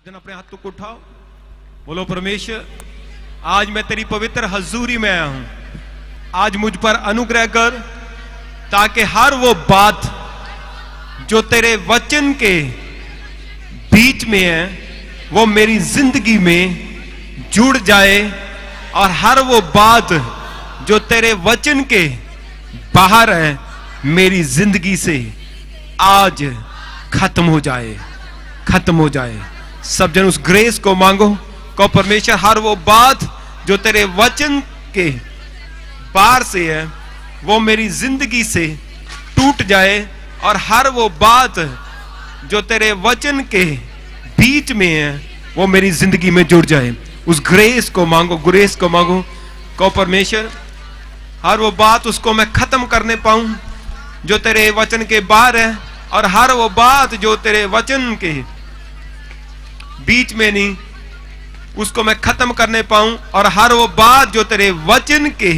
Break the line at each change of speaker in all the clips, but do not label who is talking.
सब जन अपने हाथों को उठाओ, बोलो परमेश्वर आज मैं तेरी पवित्र हजूरी में आया हूं। आज मुझ पर अनुग्रह कर ताकि हर वो बात जो तेरे वचन के बीच में है वो मेरी जिंदगी में जुड़ जाए और हर वो बात जो तेरे वचन के बाहर है मेरी जिंदगी से आज खत्म हो जाए, खत्म हो जाए। सब जन उस ग्रेस को मांगो, कहो परमेश्वर हर वो बात जो तेरे वचन के बाहर से है वो मेरी जिंदगी से टूट जाए और हर वो बात जो तेरे वचन के बीच में है वो मेरी जिंदगी में जुड़ जाए। उस ग्रेस को मांगो, ग्रेस को मांगो, कहो परमेश्वर हर वो बात उसको मैं खत्म करने पाऊं जो तेरे वचन के बाहर है और हर वो बात जो तेरे वचन के बीच में नहीं उसको मैं खत्म करने पाऊं और हर वो बात जो तेरे वचन के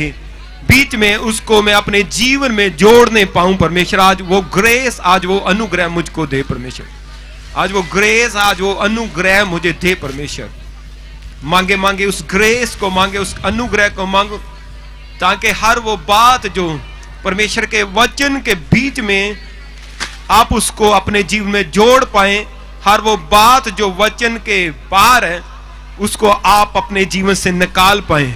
बीच में उसको मैं अपने जीवन में जोड़ने पाऊं। परमेश्वर आज वो ग्रेस, आज वो अनुग्रह मुझको दे परमेश्वर, आज वो ग्रेस, आज वो अनुग्रह मुझे दे परमेश्वर। मांगे मांगे उस ग्रेस को, मांगे उस अनुग्रह को मांगो ताकि हर वो बात जो परमेश्वर के वचन के बीच में आप उसको अपने जीवन में जोड़ पाए, हर वो बात जो वचन के बाहर है उसको आप अपने जीवन से निकाल पाए।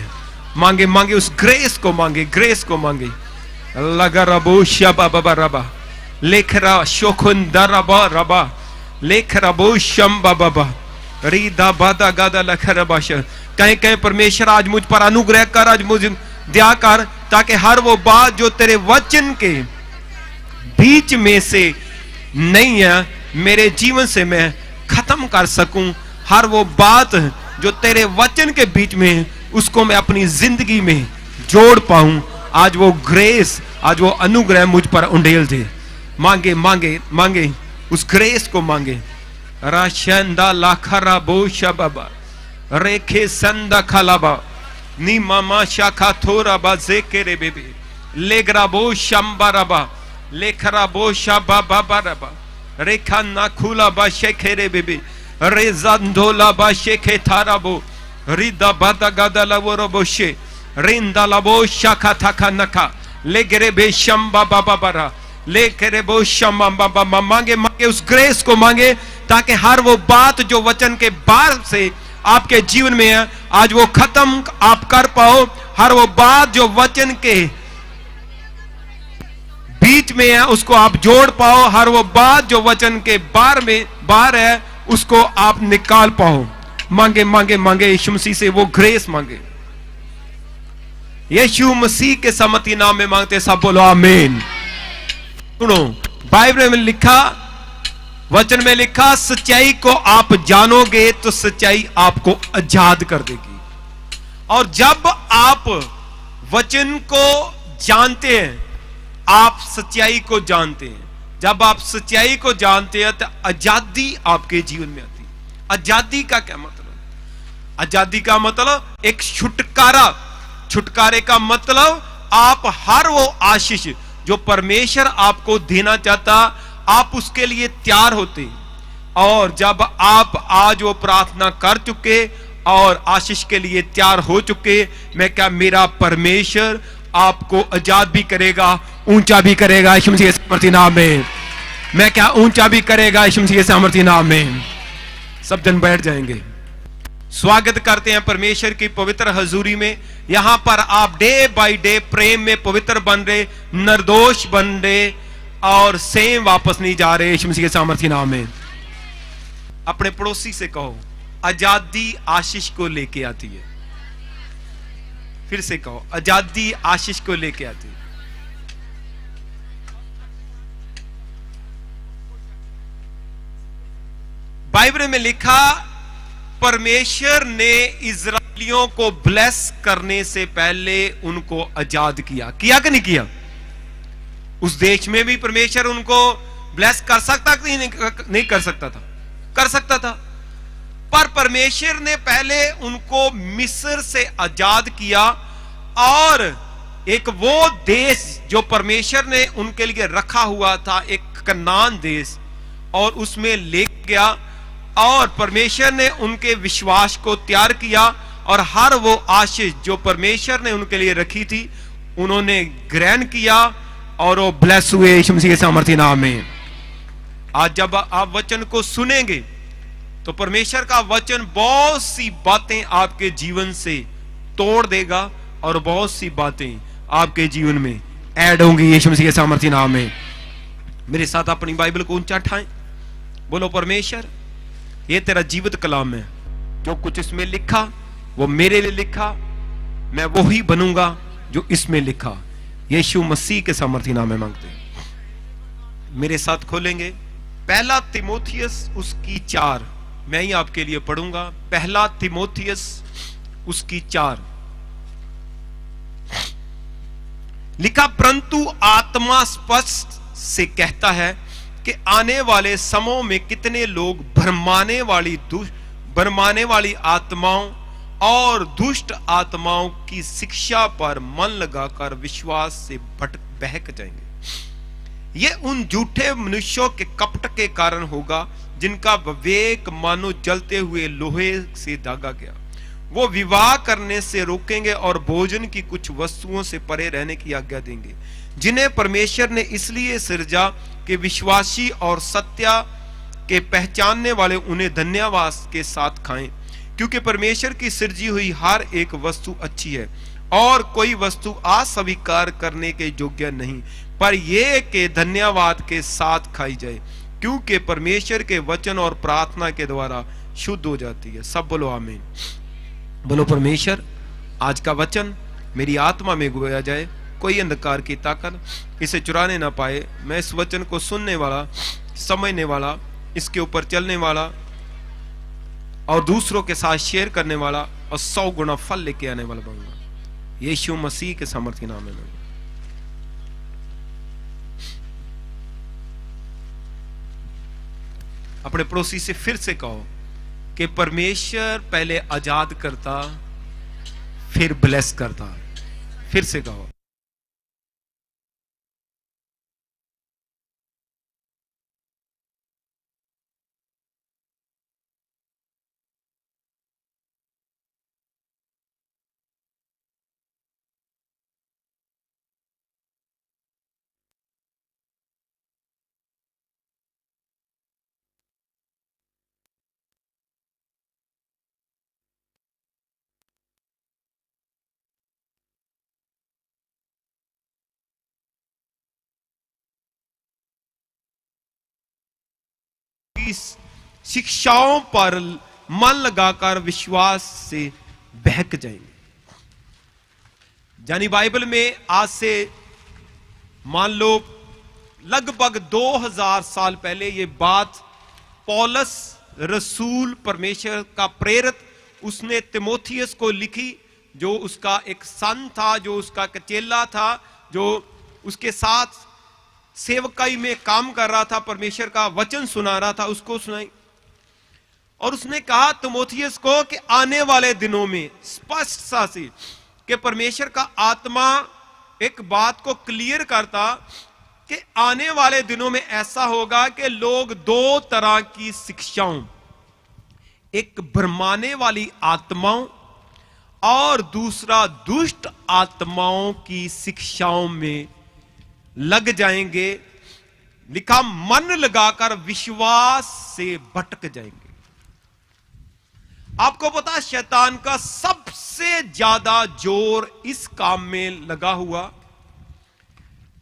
मांगे मांगे उस ग्रेस को, मांगे ग्रेस को मांगे। लगा रबो शबा बाबा रबा लेखरा शोखुंदर रबा रबा लेख रबो शंबा बाबा रीदा बादा गादा लखर बाश। कहीं कहीं परमेश्वर आज मुझ पर अनुग्रह कर, आज मुझे दया कर ताकि हर वो बात जो तेरे वचन के बीच में से नहीं है मेरे जीवन से मैं खत्म कर सकूं। हर वो बात जो तेरे वचन के बीच में है उसको मैं अपनी जिंदगी में जोड़ पाऊं। आज वो ग्रेस, आज वो अनुग्रह मुझ पर उंडेल दे। मांगे मांगे मांगे उस ग्रेस को मांगे। राशंदा लाखरा बो शबाबा रेखे संदा खलाबा नी मामा शाखा थोरा बा जेकेरे बेबी लेगरा बो शंबरबा लेखरा बो शबा बाबा रबा रेखा नाखुला बा शेखेरे बेबी रेजंदोला बा शेखे थाराबो रिदा बादा गादा लवरो शे रिंदा लबो शाखा थाखा नखा लेगरे बे शंबा बाबा बरा लेकरे बो शंबा बाबा। मांगे मांगे उस ग्रेस को मांगे ताकि हर वो बात जो वचन के बाहर से आपके जीवन में है आज वो खत्म आप कर पाओ। हर वो बात जो वचन के बीच में है उसको आप जोड़ पाओ, हर वो बात जो वचन के बाहर है उसको आप निकाल पाओ। मांगे मांगे मांगे यीशु मसीह से वो ग्रेस मांगे। यीशु मसीह के समर्थी नाम में मांगते, सब बोलो आमीन। सुनो बाइबल में लिखा, वचन में लिखा सच्चाई को आप जानोगे तो सच्चाई आपको आजाद कर देगी। और जब आप वचन को जानते हैं आप सच्चाई को जानते हैं। जब आप सच्चाई को जानते हैं तो आजादी आपके जीवन में आती है। आजादी का क्या मतलब? आजादी का मतलब एक छुटकारा। छुटकारे का मतलब आप हर वो आशीष जो परमेश्वर आपको देना चाहता आप उसके लिए तैयार होते। और जब आप आज वो प्रार्थना कर चुके और आशीष के लिए तैयार हो चुके, मैं क्या मेरा परमेश्वर आपको आजाद भी करेगा, ऊंचा भी करेगा यीशु मसीह के सामर्थी नाम में। मैं क्या ऊंचा भी करेगा यीशु मसीह के सामर्थी नाम में। सब जन बैठ जाएंगे। स्वागत करते हैं परमेश्वर की पवित्र हजूरी में। यहां पर आप डे बाय डे प्रेम में पवित्र बन रहे, निर्दोष बन रहे और सेम वापस नहीं जा रहे यीशु मसीह के सामर्थी नाम में। अपने पड़ोसी से कहो आजादी आशीष को लेके आती है। फिर से कहो आजादी आशीष को लेके आती है। बाइबल में लिखा परमेश्वर ने इजराइलियों को ब्लेस करने से पहले उनको आजाद किया। किया कि नहीं किया? उस देश में भी परमेश्वर उनको ब्लेस कर सकता कि नहीं कर सकता था? कर सकता था। पर परमेश्वर ने पहले उनको मिस्र से आजाद किया और एक वो देश जो परमेश्वर ने उनके लिए रखा हुआ था, एक कनान देश, और उसमें ले गया और परमेश्वर ने उनके विश्वास को तैयार किया और हर वो आशीष जो परमेश्वर ने उनके लिए रखी थी उन्होंने ग्रहण किया और वो ब्लेस हुए यीशु मसीह के सामर्थ्य नाम में। आज जब आप वचन को सुनेंगे तो परमेश्वर का वचन बहुत सी बातें आपके जीवन से तोड़ देगा और बहुत सी बातें आपके जीवन में ऐड होंगी यीशु मसीह के सामर्थ्य नाम में। मेरे साथ अपनी बाइबल को ऊंचा उठाएं, बोलो परमेश्वर ये तेरा जीवित कलाम है, जो कुछ इसमें लिखा वो मेरे लिए लिखा, मैं वो ही बनूंगा जो इसमें लिखा। यीशु मसीह के सामर्थ्य नाम में मांगते हैं। मेरे साथ खोलेंगे पहला तीमुथियुस उसकी 4, मैं ही आपके लिए पढ़ूंगा। पहला तीमुथियुस उसकी 4 लिखा, परंतु आत्मा स्पष्ट से कहता है कि आने वाले समयों में कितने लोग भरमाने वाली आत्माओं और दुष्ट आत्माओं की शिक्षा पर मन लगाकर विश्वास से बहक जाएंगे। ये उन झूठे मनुष्यों के कपट के कारण होगा जिनका विवेक मानो जलते हुए लोहे से दागा गया। वो विवाह करने से रोकेंगे और भोजन की कुछ वस्तुओं से परे रहने की आज्ञा देंगे, जिन्हें परमेश्वर ने इसलिए सृजा कि विश्वासी और सत्य के पहचानने वाले उन्हें धन्यवाद के साथ खाएं, क्योंकि परमेश्वर की सृजी हुई हर एक वस्तु अच्छी है और कोई वस्तु अस्वीकार करने के योग्य नहीं, पर यह कि धन्यवाद के साथ खाई जाए, क्योंकि परमेश्वर के वचन और प्रार्थना के द्वारा शुद्ध हो जाती है। सब बोलो आमीन। बोलो परमेश्वर आज का वचन मेरी आत्मा में गोया जाए, कोई अंधकार की ताकत इसे चुराने ना पाए। मैं इस वचन को सुनने वाला, समझने वाला, इसके ऊपर चलने वाला और दूसरों के साथ शेयर करने वाला और 100 गुना फल लेके आने वाला बनूंगा। यीशु मसीह के सामर्थ्य नाम में। अपने पड़ोसी से फिर से कहो कि परमेश्वर पहले आजाद करता फिर ब्लेस करता। फिर से कहो। शिक्षाओं पर मन लगाकर विश्वास से बहक जाएंगे। यानी बाइबल में आज से मान लो लगभग 2000 साल पहले ये बात पौलुस रसूल परमेश्वर का प्रेरित उसने तीमुथियुस को लिखी, जो उसका एक सन था, जो उसका चेला था, जो उसके साथ सेवकाई में काम कर रहा था, परमेश्वर का वचन सुना रहा था, उसको सुनाई। और उसने कहा तीमुथियुस को कि आने वाले दिनों में स्पष्ट सा से कि परमेश्वर का आत्मा एक बात को क्लियर करता कि आने वाले दिनों में ऐसा होगा कि लोग 2 तरह की शिक्षाओं, एक भरमाने वाली आत्माओं और दूसरा दुष्ट आत्माओं की शिक्षाओं में लग जाएंगे। लिखा मन लगाकर विश्वास से भटक जाएंगे। आपको पता शैतान का सबसे ज्यादा जोर इस काम में लगा हुआ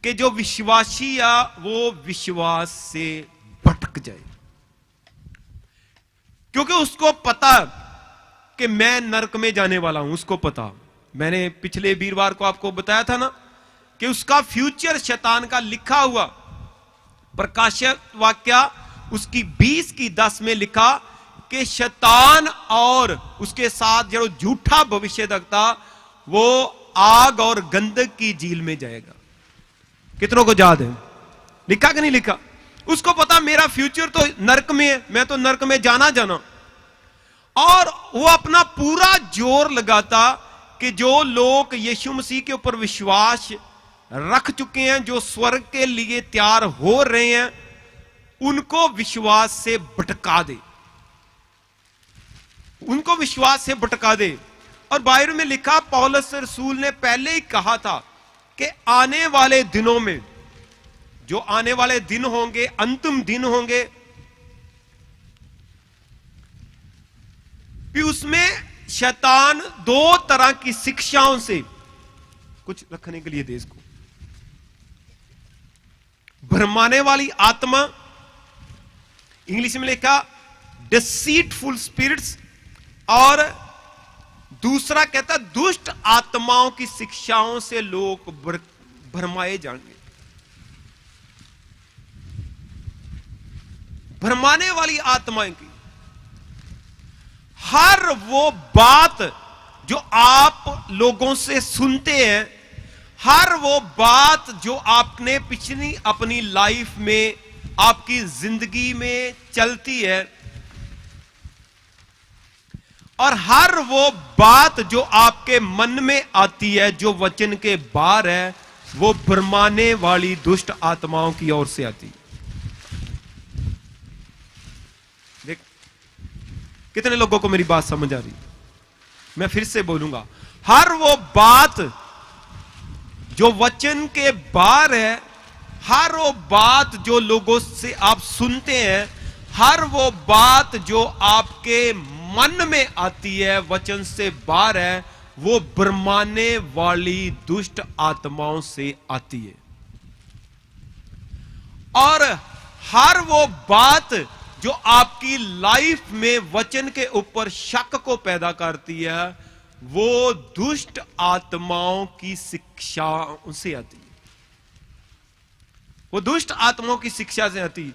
कि जो विश्वासी या वो विश्वास से भटक जाए, क्योंकि उसको पता कि मैं नरक में जाने वाला हूं। उसको पता, मैंने पिछले वीरवार को आपको बताया था ना कि उसका फ्यूचर शैतान का लिखा हुआ। प्रकाशित वाक्य उसकी 20:10 में लिखा कि शैतान और उसके साथ जो झूठा भविष्यद्वक्ता वो आग और गंधक की झील में जाएगा। कितनों को याद है? लिखा कि नहीं लिखा? उसको पता मेरा फ्यूचर तो नरक में है, मैं तो नरक में जाना। और वो अपना पूरा जोर लगाता कि जो लोग यीशु मसीह के ऊपर विश्वास रख चुके हैं, जो स्वर्ग के लिए तैयार हो रहे हैं, उनको विश्वास से भटका दे। उनको विश्वास से भटका दे। और बाइबल में लिखा, पौलुस रसूल ने पहले ही कहा था कि आने वाले दिनों में, जो आने वाले दिन होंगे, अंतिम दिन होंगे, कि उसमें शैतान दो तरह की शिक्षाओं से कुछ रखने के लिए देश को भरमाने वाली आत्मा, इंग्लिश में लिखा डिसीटफुल स्पिरिट्स, और दूसरा कहता दुष्ट आत्माओं की शिक्षाओं से लोग भरमाए जाएंगे। भरमाने वाली आत्माएं की हर वो बात जो आप लोगों से सुनते हैं, हर वो बात जो आपने पिछली अपनी लाइफ में, आपकी जिंदगी में चलती है, और हर वो बात जो आपके मन में आती है, जो वचन के बाहर है, वो भरमाने वाली दुष्ट आत्माओं की ओर से आती है। देख, कितने लोगों को मेरी बात समझ आ रही? मैं फिर से बोलूंगा, हर वो बात जो वचन के बाहर है, हर वो बात जो लोगों से आप सुनते हैं, हर वो बात जो आपके मन में आती है, वचन से बाहर है, वो भरमाने वाली दुष्ट आत्माओं से आती है। और हर वो बात जो आपकी लाइफ में वचन के ऊपर शक को पैदा करती है, वो दुष्ट आत्माओं की शिक्षा से आती है। वो दुष्ट आत्माओं की शिक्षा से आती है।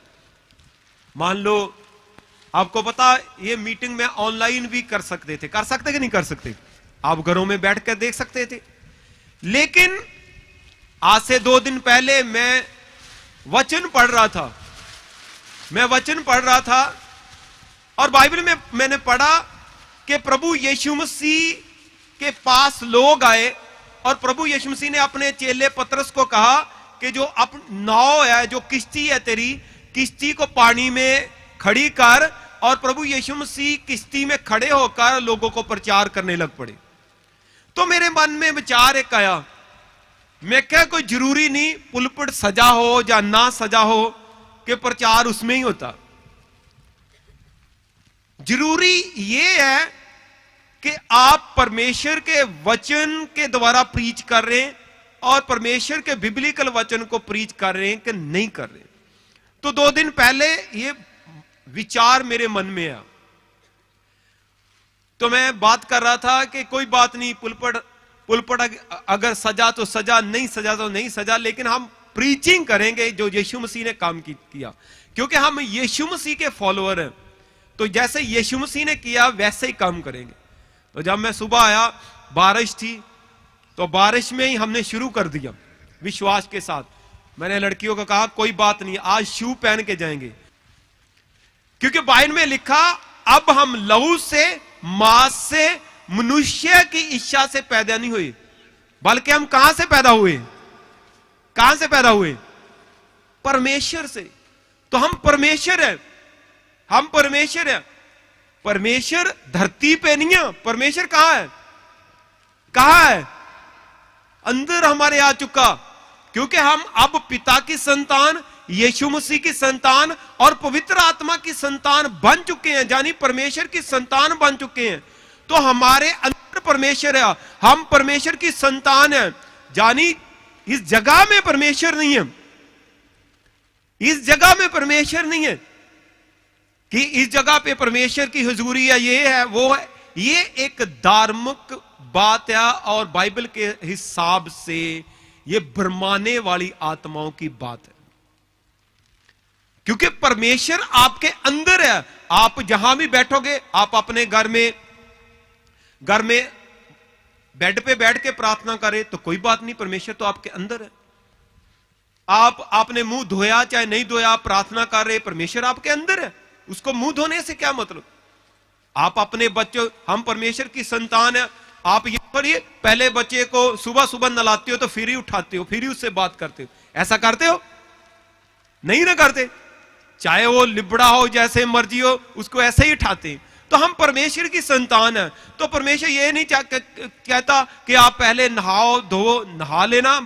मान लो, आपको पता, ये मीटिंग में ऑनलाइन भी कर सकते थे, कर सकते कि नहीं कर सकते? आप घरों में बैठकर देख सकते थे। लेकिन आज से 2 दिन पहले मैं वचन पढ़ रहा था, और बाइबल में मैंने पढ़ा कि प्रभु यीशु मसीह के पास लोग आए, और प्रभु यीशु मसीह ने अपने चेले पतरस को कहा कि जो नाव है, जो किश्ती है तेरी, किश्ती को पानी में खड़ी कर। और प्रभु यीशु मसीह किश्ती में खड़े होकर लोगों को प्रचार करने लग पड़े। तो मेरे मन में विचार एक आया, मैं क्या, कोई जरूरी नहीं पुलपट सजा हो या ना सजा हो कि प्रचार उसमें ही होता। जरूरी यह है कि आप परमेश्वर के वचन के द्वारा प्रीच कर रहे हैं, और परमेश्वर के बिब्लिकल वचन को प्रीच कर रहे हैं कि नहीं कर रहे। तो 2 दिन पहले ये विचार मेरे मन में आया, तो मैं बात कर रहा था कि कोई बात नहीं, पुलपट अगर सजा तो सजा, नहीं सजा तो नहीं सजा, लेकिन हम प्रीचिंग करेंगे जो यीशु मसीह ने काम किया, क्योंकि हम यीशु मसीह के फॉलोअर हैं। तो जैसे यीशु मसीह ने किया वैसे ही काम करेंगे। तो जब मैं सुबह आया, बारिश थी, तो बारिश में ही हमने शुरू कर दिया विश्वास के साथ। मैंने लड़कियों को कहा कोई बात नहीं, आज शू पहन के जाएंगे, क्योंकि बाइबल में लिखा, अब हम लहू से, मांस से, मनुष्य की इच्छा से पैदा नहीं हुए, बल्कि हम कहां से पैदा हुए? कहां से पैदा हुए? परमेश्वर से। तो हम परमेश्वर हैं, हम परमेश्वर हैं। परमेश्वर धरती पे नहीं है, परमेश्वर कहां है? कहां है? अंदर हमारे आ चुका, क्योंकि हम अब पिता की संतान, यीशु मसीह की संतान और पवित्र आत्मा की संतान बन चुके हैं, यानी परमेश्वर की संतान बन चुके हैं। तो हमारे अंदर परमेश्वर है, हम परमेश्वर की संतान हैं। यानी इस जगह में परमेश्वर नहीं है, इस जगह में परमेश्वर नहीं है कि इस जगह पे परमेश्वर की हुजूरी है, ये है वो है। ये एक धार्मिक बात है, और बाइबल के हिसाब से ये भरमाने वाली आत्माओं की बात है, क्योंकि परमेश्वर आपके अंदर है। आप जहां भी बैठोगे, आप अपने घर में बेड पे बैठ के प्रार्थना करें तो कोई बात नहीं, परमेश्वर तो आपके अंदर है। आपने मुंह धोया चाहे नहीं धोया, प्रार्थना कर रहे, परमेश्वर आपके अंदर है। उसको मुंह धोने से क्या मतलब? आप अपने बच्चों, हम परमेश्वर की संतान है, आप ये करिए, पहले बच्चे को सुबह सुबह नलाते हो तो फिर ही उठाते हो, फिर ही उससे बात करते हो। ऐसा करते हो? नहीं ना करते। चाहे वो लिबड़ा हो, जैसे मर्जी हो, उसको ऐसे ही उठाते हैं। तो हम परमेश्वर की संतान है। तो परमेश्वर ये नहीं कहता कि आप पहले नहाओ धो, नहा लेना,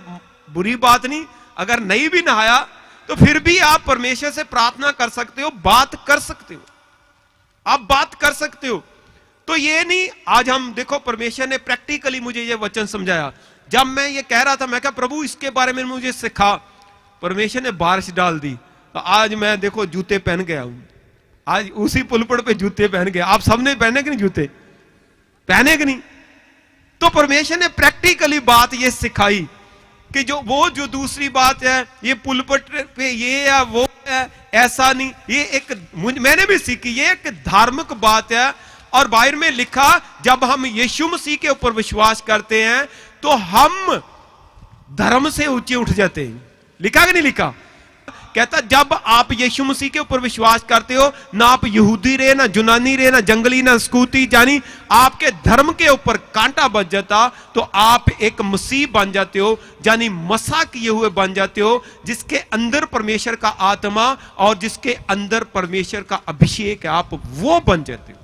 बुरी बात नहीं। अगर नहीं भी नहाया तो फिर भी आप परमेश्वर से प्रार्थना कर सकते हो, बात कर सकते हो, आप बात कर सकते हो। तो ये नहीं, आज हम देखो परमेश्वर ने प्रैक्टिकली मुझे ये वचन समझाया। जब मैं ये कह रहा था, मैं कहा प्रभु इसके बारे में मुझे सिखा, परमेश्वर ने बारिश डाल दी। तो आज मैं देखो जूते पहन गया हूं, आज उसी पुलपड़ पे जूते पहन गए। आप सबने पहने कि नहीं जूते, पहने कि नहीं? तो परमेश्वर ने प्रैक्टिकली बात ये सिखाई कि जो दूसरी बात है, ये पुलपट पे ये है वो है, ऐसा नहीं। ये एक मैंने भी सीखी, ये एक धार्मिक बात है। और बाइबल में लिखा, जब हम यीशु मसीह के ऊपर विश्वास करते हैं तो हम धर्म से ऊंचे उठ जाते हैं। लिखा कि नहीं लिखा? कहता जब आप यीशु मसीह के ऊपर विश्वास करते हो, ना आप यहूदी रहे, ना यूनानी रहे, ना जंगली, ना स्कूती, जानी आपके धर्म के ऊपर कांटा बच जाता, तो आप एक मसीह बन जाते हो, यानी मसा किए हुए बन जाते हो, जिसके अंदर परमेश्वर का आत्मा और जिसके अंदर परमेश्वर का अभिषेक है, आप वो बन जाते हो।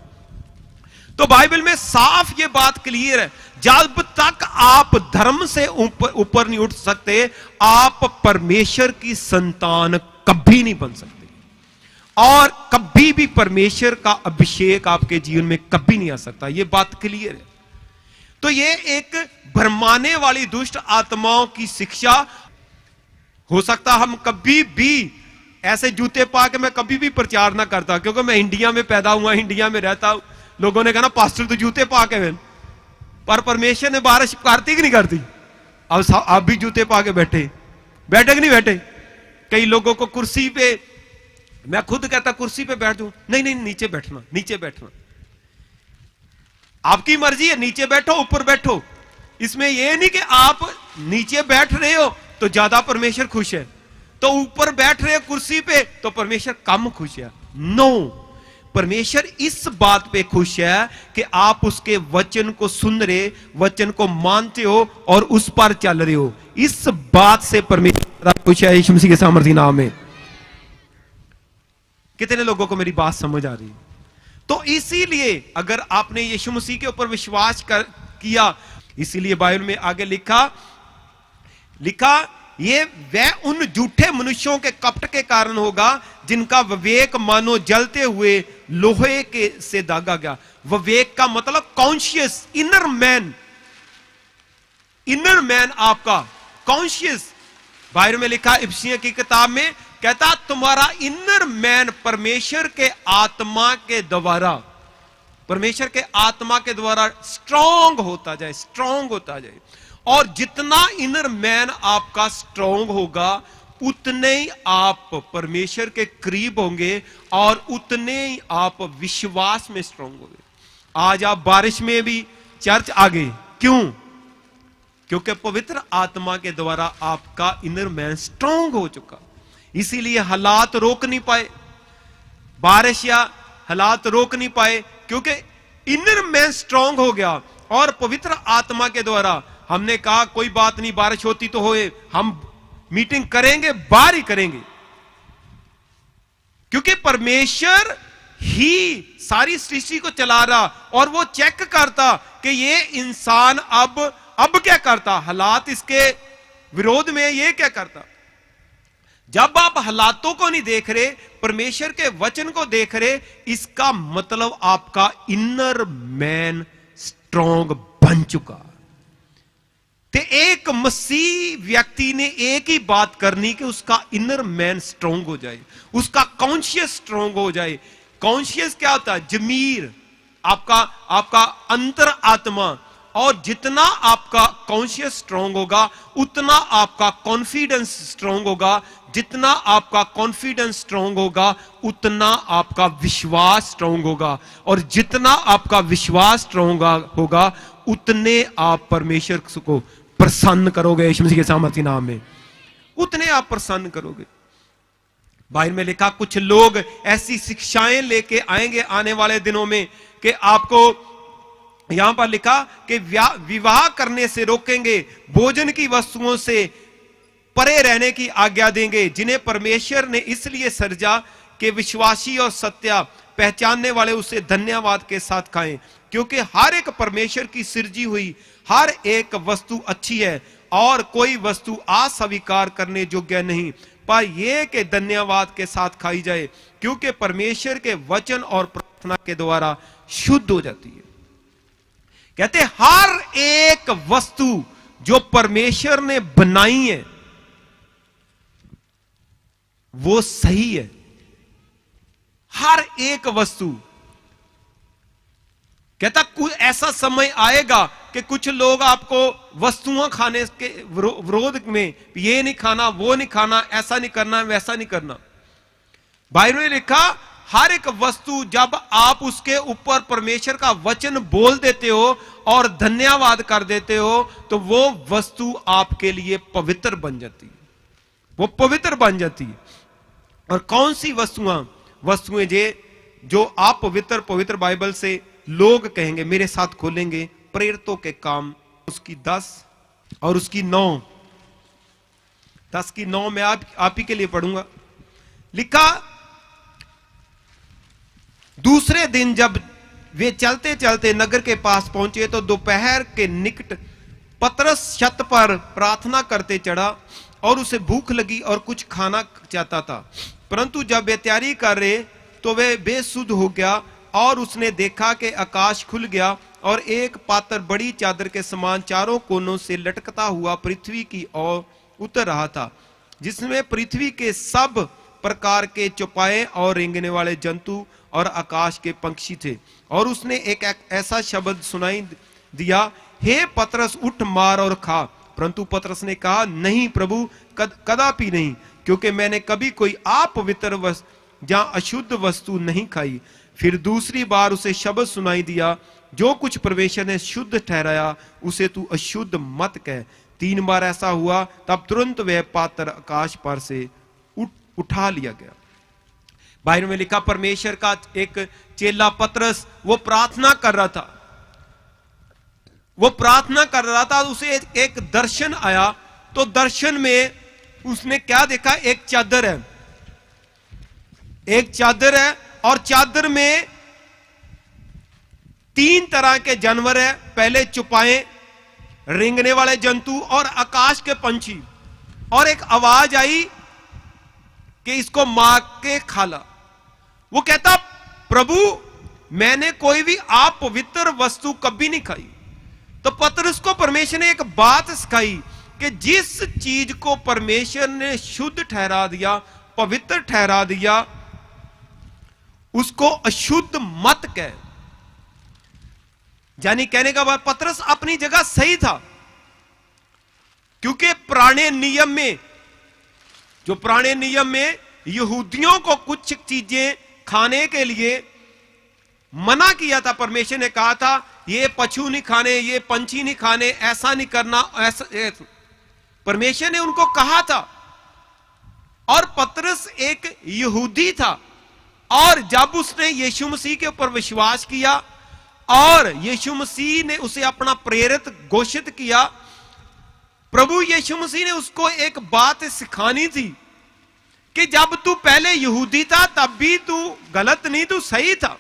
तो बाइबल में साफ ये बात क्लियर है, जब तक आप धर्म से ऊपर नहीं उठ सकते, आप परमेश्वर की संतान कभी नहीं बन सकते, और कभी भी परमेश्वर का अभिषेक आपके जीवन में कभी नहीं आ सकता। ये बात क्लियर है। तो ये एक भरमाने वाली दुष्ट आत्माओं की शिक्षा। हो सकता हम कभी भी ऐसे जूते पा के मैं कभी भी प्रचार ना करता, क्योंकि मैं इंडिया में पैदा हुआ, इंडिया में रहता हूं। लोगों ने कहा ना पास्टर तो जूते पा के, पर परमेश्वर ने बारिश करती कि नहीं करती? अब आप भी जूते पा के बैठे कि नहीं बैठे? कई लोगों को कुर्सी पे, मैं खुद कहता कुर्सी पे बैठ जाऊं, नहीं नहीं नीचे बैठना, नीचे बैठना। आपकी मर्जी है, नीचे बैठो ऊपर बैठो। इसमें यह नहीं कि आप नीचे बैठ रहे हो तो ज्यादा परमेश्वर खुश है, तो ऊपर बैठ रहे हो कुर्सी पे तो परमेश्वर कम खुश है। नो, परमेश्वर इस बात पे खुश है कि आप उसके वचन को सुन रहे, वचन को मानते हो और उस पर चल रहे हो। इस बात से परमेश्वर खुश है, यीशु मसीह के सामर्थी नाम में। कितने लोगों को मेरी बात समझ आ रही है? तो इसीलिए अगर आपने यीशु मसीह के ऊपर विश्वास किया, इसीलिए बाइबल में आगे लिखा ये वह उन झूठे मनुष्यों के कपट के कारण होगा जिनका विवेक मानो जलते हुए लोहे के से दागा गया। विवेक का मतलब conscious, inner man, inner man आपका कॉन्शियस। बाइबल में लिखा इफिसियों की किताब में, कहता तुम्हारा इनर मैन परमेश्वर के आत्मा के द्वारा, परमेश्वर के आत्मा के द्वारा स्ट्रांग होता जाए, स्ट्रांग होता जाए। और जितना इनर मैन आपका स्ट्रांग होगा, उतने ही आप परमेश्वर के करीब होंगे और उतने ही आप विश्वास में स्ट्रांग होंगे। आज आप बारिश में भी चर्च आ गए, क्यों? क्योंकि पवित्र आत्मा के द्वारा आपका इनर मैन स्ट्रांग हो चुका। इसीलिए हालात रोक नहीं पाए, बारिश या हालात रोक नहीं पाए, क्योंकि इनर मैन स्ट्रांग हो गया। और पवित्र आत्मा के द्वारा हमने कहा कोई बात नहीं, बारिश होती तो होए, हम मीटिंग करेंगे, बाहर ही करेंगे, क्योंकि परमेश्वर ही सारी सृष्टि को चला रहा और वो चेक करता कि ये इंसान अब क्या करता, हालात इसके विरोध में ये क्या करता। जब आप हालातों को नहीं देख रहे, परमेश्वर के वचन को देख रहे, इसका मतलब आपका इनर मैन स्ट्रांग बन चुका। ते एक मसीह व्यक्ति ने एक ही बात करनी कि उसका इनर मैन स्ट्रांग हो जाए, उसका कॉन्शियस स्ट्रांग हो जाए। कॉन्शियस क्या होता है? जमीर, आपका अंतर आत्मा। और जितना आपका कॉन्शियस स्ट्रांग होगा, उतना आपका कॉन्फिडेंस स्ट्रांग होगा। जितना आपका कॉन्फिडेंस स्ट्रांग होगा, उतना आपका विश्वास स्ट्रांग होगा। और जितना आपका विश्वास स्ट्रांग होगा, उतने आप परमेश्वर को प्रसन्न करोगे। यीशु मसीह के सामर्थी नाम में उतने आप प्रसन्न करोगे। बाइबल में लिखा कुछ लोग ऐसी शिक्षाएं लेके आएंगे आने वाले दिनों में कि आपको यहां पर लिखा कि विवाह करने से रोकेंगे, भोजन की वस्तुओं से परे रहने की आज्ञा देंगे, जिन्हें परमेश्वर ने इसलिए सृजा कि विश्वासी और सत्या पहचानने वाले उसे धन्यवाद के साथ खाएं, क्योंकि हर एक परमेश्वर की सृजी हुई हर एक वस्तु अच्छी है और कोई वस्तु अस्वीकार करने योग्य नहीं, पर यह कि धन्यवाद के साथ खाई जाए, क्योंकि परमेश्वर के वचन और प्रार्थना के द्वारा शुद्ध हो जाती है। कहते हर एक वस्तु जो परमेश्वर ने बनाई है वो सही है। हर एक वस्तु। कहता कुछ ऐसा समय आएगा कि कुछ लोग आपको वस्तुओं खाने के विरोध में, ये नहीं खाना, वो नहीं खाना, ऐसा नहीं करना, वैसा नहीं करना। बाइबल में लिखा हर एक वस्तु जब आप उसके ऊपर परमेश्वर का वचन बोल देते हो और धन्यवाद कर देते हो तो वो वस्तु आपके लिए पवित्र बन जाती है, वो पवित्र बन जाती है। और कौन सी वस्तुएं जो आप पवित्र बाइबल से लोग कहेंगे, मेरे साथ खोलेंगे प्रेरितों के काम उसकी 10 और उसकी 9। 10 की 9 में आप ही के लिए पढ़ूंगा। लिखा दूसरे दिन जब वे चलते चलते नगर के पास पहुंचे तो दोपहर के निकट पतरस छत पर प्रार्थना करते चढ़ा और उसे भूख लगी और कुछ खाना चाहता था, परंतु जब वे तैयारी कर रहे तो वे बेसुध हो गया और उसने देखा कि आकाश खुल गया और एक पात्र बड़ी चादर के समान चारों कोनों से लटकता हुआ पृथ्वी की ओर उतर रहा था, जिसमें पृथ्वी के सब प्रकार के चौपाए और रेंगने वाले जंतु और आकाश के पंछी थे। और उसने एक ऐसा शब्द सुनाई दिया, हे पतरस उठ मार और खा। परंतु पतरस ने कहा, नहीं प्रभु, कदापि नहीं, क्योंकि मैंने कभी कोई अपवित्र या अशुद्ध वस्तु नहीं खाई। फिर दूसरी बार उसे शब्द सुनाई दिया, जो कुछ परमेश्वर ने शुद्ध ठहराया उसे तू अशुद्ध मत कह। 3 बार ऐसा हुआ, तब तुरंत वह पात्र आकाश पर से उठा लिया गया। बाइबल में लिखा परमेश्वर का एक चेला पतरस वो प्रार्थना कर रहा था, उसे एक दर्शन आया। तो दर्शन में उसने क्या देखा, एक चादर है और चादर में 3 तरह के जानवर है। पहले चौपाए, रेंगने वाले जंतु और आकाश के पंछी। और एक आवाज आई कि इसको मार के खा ला। वो कहता, प्रभु मैंने कोई भी अपवित्र वस्तु कभी नहीं खाई। तो पतरस को परमेश्वर ने एक बात सिखाई कि जिस चीज को परमेश्वर ने शुद्ध ठहरा दिया, पवित्र ठहरा दिया, उसको अशुद्ध मत कह। यानी कहने का बाद पतरस अपनी जगह सही था, क्योंकि पुराने नियम में यहूदियों को कुछ चीजें खाने के लिए मना किया था। परमेश्वर ने कहा था ये पशु नहीं खाने, ये पंछी नहीं खाने, ऐसा नहीं करना, ऐसा परमेश्वर ने उनको कहा था। और पतरस एक यहूदी था, और जब उसने यीशु मसीह के ऊपर विश्वास किया और यीशु मसीह ने उसे अपना प्रेरित घोषित किया, प्रभु यीशु मसीह ने उसको एक बात सिखानी थी कि जब तू पहले यहूदी था तब भी तू गलत नहीं, तू सही था,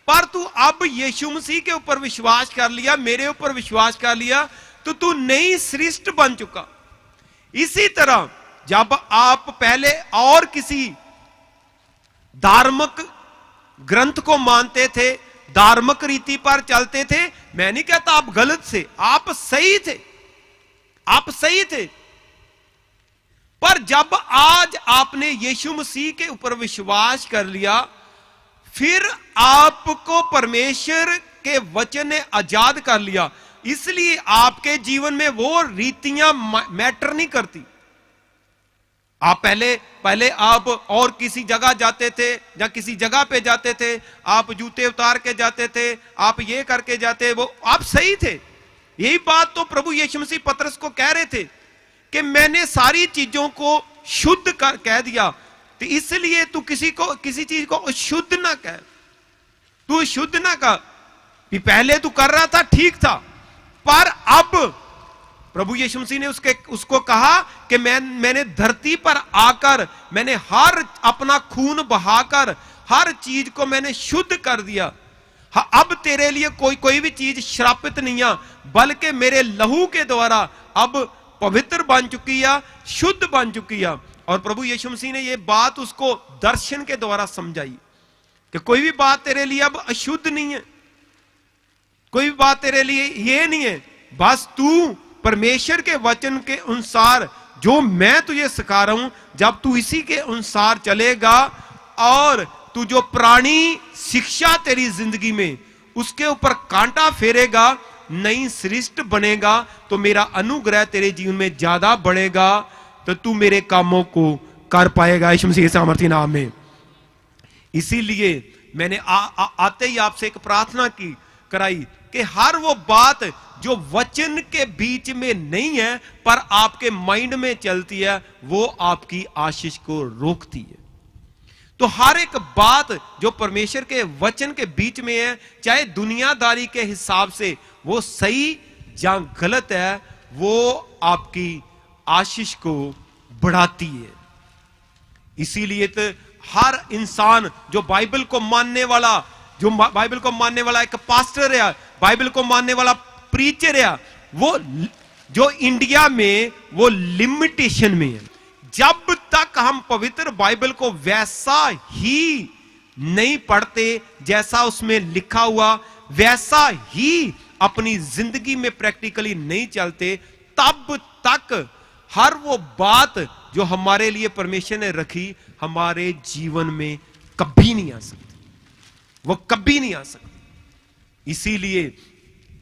पर तू अब यीशु मसीह के ऊपर विश्वास कर लिया, मेरे ऊपर विश्वास कर लिया, तो तू नई सृष्टि बन चुका। इसी तरह जब आप पहले और किसी धार्मिक ग्रंथ को मानते थे, धार्मिक रीति पर चलते थे, मैं नहीं कहता आप गलत थे, आप सही थे, पर जब आज आपने यीशु मसीह के ऊपर विश्वास कर लिया, फिर आपको परमेश्वर के वचन ने आजाद कर लिया। इसलिए आपके जीवन में वो रीतियां मैटर नहीं करती। आप पहले आप और किसी जगह जाते थे या किसी जगह पे जाते थे, आप जूते उतार के जाते थे, आप ये करके जाते, वो आप सही थे। यही बात तो प्रभु यीशु मसीह पतरस को कह रहे थे कि मैंने सारी चीजों को शुद्ध कह दिया, तो इसलिए तू किसी चीज को शुद्ध ना कह, तू शुद्ध ना कह। पहले तू कर रहा था ठीक था, पर अब प्रभु यीशु मसीह ने उसको कहा कि मैंने धरती पर आकर मैंने हर अपना खून बहाकर हर चीज को मैंने शुद्ध कर दिया। अब तेरे लिए कोई भी चीज श्रापित नहीं है, बल्कि मेरे लहू के द्वारा अब पवित्र बन चुकी है, शुद्ध बन चुकी है। और प्रभु यीशु मसीह ने यह बात उसको दर्शन के द्वारा समझाई कि कोई भी बात तेरे लिए अब अशुद्ध नहीं है, कोई भी बात तेरे लिए ये नहीं है, बस तू परमेश्वर के वचन के अनुसार जो मैं तुझे सिखा रहा हूं, जब तू इसी के अनुसार चलेगा और तू जो पुरानी शिक्षा तेरी जिंदगी में उसके ऊपर कांटा फेरेगा, नई सृष्टि बनेगा, तो मेरा अनुग्रह तेरे जीवन में ज्यादा बढ़ेगा, तो तू मेरे कामों को कर पाएगा यीशु मसीह के सामर्थी नाम में। इसीलिए मैंने आते ही आपसे एक प्रार्थना कराई कि हर वो बात जो वचन के बीच में नहीं है पर आपके माइंड में चलती है, वो आपकी आशीष को रोकती है। तो हर एक बात जो परमेश्वर के वचन के बीच में है, चाहे दुनियादारी के हिसाब से वो सही या गलत है, वो आपकी आशीष को बढ़ाती है। इसीलिए तो हर इंसान जो बाइबल को मानने वाला, जो बाइबल को मानने वाला एक पास्टर है, बाइबल को मानने वाला प्रीचर है, वो जो इंडिया में वो लिमिटेशन में है। जब तक हम पवित्र बाइबल को वैसा ही नहीं पढ़ते जैसा उसमें लिखा हुआ, वैसा ही अपनी जिंदगी में प्रैक्टिकली नहीं चलते, तब तक हर वो बात जो हमारे लिए परमेश्वर ने रखी हमारे जीवन में कभी नहीं आ सकती, वो कभी नहीं आ सकती। इसीलिए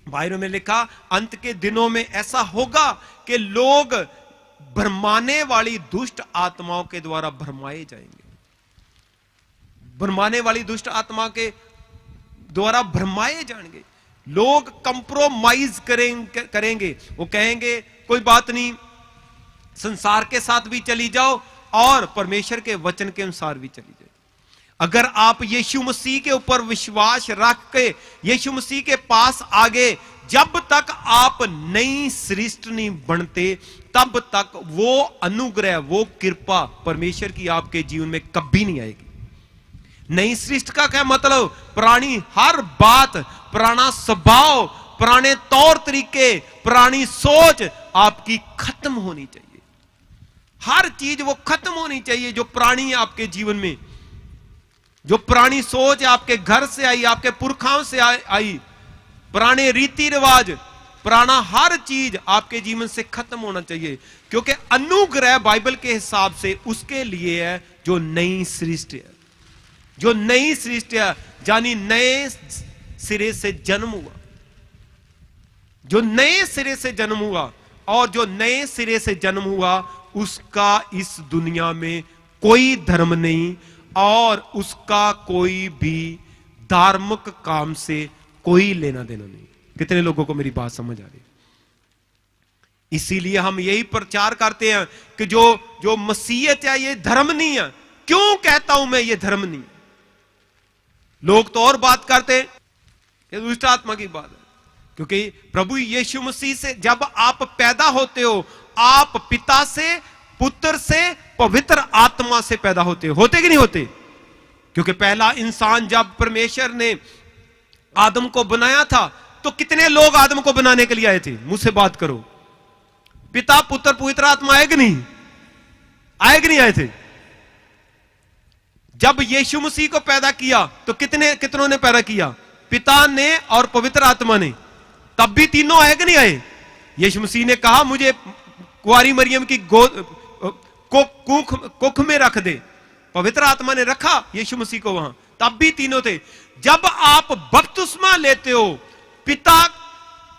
बाइबल में लिखा अंत के दिनों में ऐसा होगा कि लोग भरमाने वाली दुष्ट आत्माओं के द्वारा भरमाए जाएंगे, भरमाने वाली दुष्ट आत्मा के द्वारा भरमाए जाएंगे। लोग कंप्रोमाइज करेंगे, वो कहेंगे कोई बात नहीं, संसार के साथ भी चली जाओ और परमेश्वर के वचन के अनुसार भी चली जाए। अगर आप यीशु मसीह के ऊपर विश्वास रख के यीशु मसीह के पास आगे, जब तक आप नई सृष्टि नहीं बनते, तब तक वो अनुग्रह, वो कृपा परमेश्वर की आपके जीवन में कभी नहीं आएगी। नई सृष्टि का क्या मतलब? पुरानी हर बात, पुराना स्वभाव, पुराने तौर तरीके, पुरानी सोच आपकी खत्म होनी चाहिए। हर चीज वो खत्म होनी चाहिए जो पुरानी है आपके जीवन में। जो पुरानी सोच है आपके घर से आई, आपके पुरखाओं से आई, पुराने रीति रिवाज, पुराना हर चीज आपके जीवन से खत्म होना चाहिए, क्योंकि अनुग्रह बाइबल के हिसाब से उसके लिए है जो नई सृष्टि है, जो नई सृष्टि है, यानी नए सिरे से जन्म हुआ, जो नए सिरे से जन्म हुआ। और जो नए सिरे से जन्म हुआ उसका इस दुनिया में कोई धर्म नहीं और उसका कोई भी धार्मिक काम से कोई लेना देना नहीं। कितने लोगों को मेरी बात समझ आ रही? इसीलिए हम यही प्रचार करते हैं कि जो मसीहत है ये धर्म नहीं है। क्यों कहता हूं मैं ये धर्म नहीं? लोग तो और बात करते हैं, ये दुष्ट आत्मा की बात है, क्योंकि प्रभु यीशु मसीह से जब आप पैदा होते हो, आप पिता से, पुत्र से, पवित्र आत्मा से पैदा होते हो। होते कि नहीं होते? क्योंकि पहला इंसान जब परमेश्वर ने आदम को बनाया था तो कितने लोग आदम को बनाने के लिए आए थे? मुझसे बात करो। पिता, पुत्र, पवित्र आत्मा आए कि नहीं? आए कि नहीं आए थे? जब यीशु मसीह को पैदा किया तो कितनों ने पैदा किया? पिता ने और पवित्र आत्मा ने। तब भी तीनों आए कि नहीं आए? यीशु मसीह ने कहा मुझे कुंवारी मरियम की गोद कुख में रख दे। पवित्र आत्मा ने रखा यीशु मसीह को वहां, तब भी तीनों थे। जब आप बपतिस्मा लेते हो, पिता,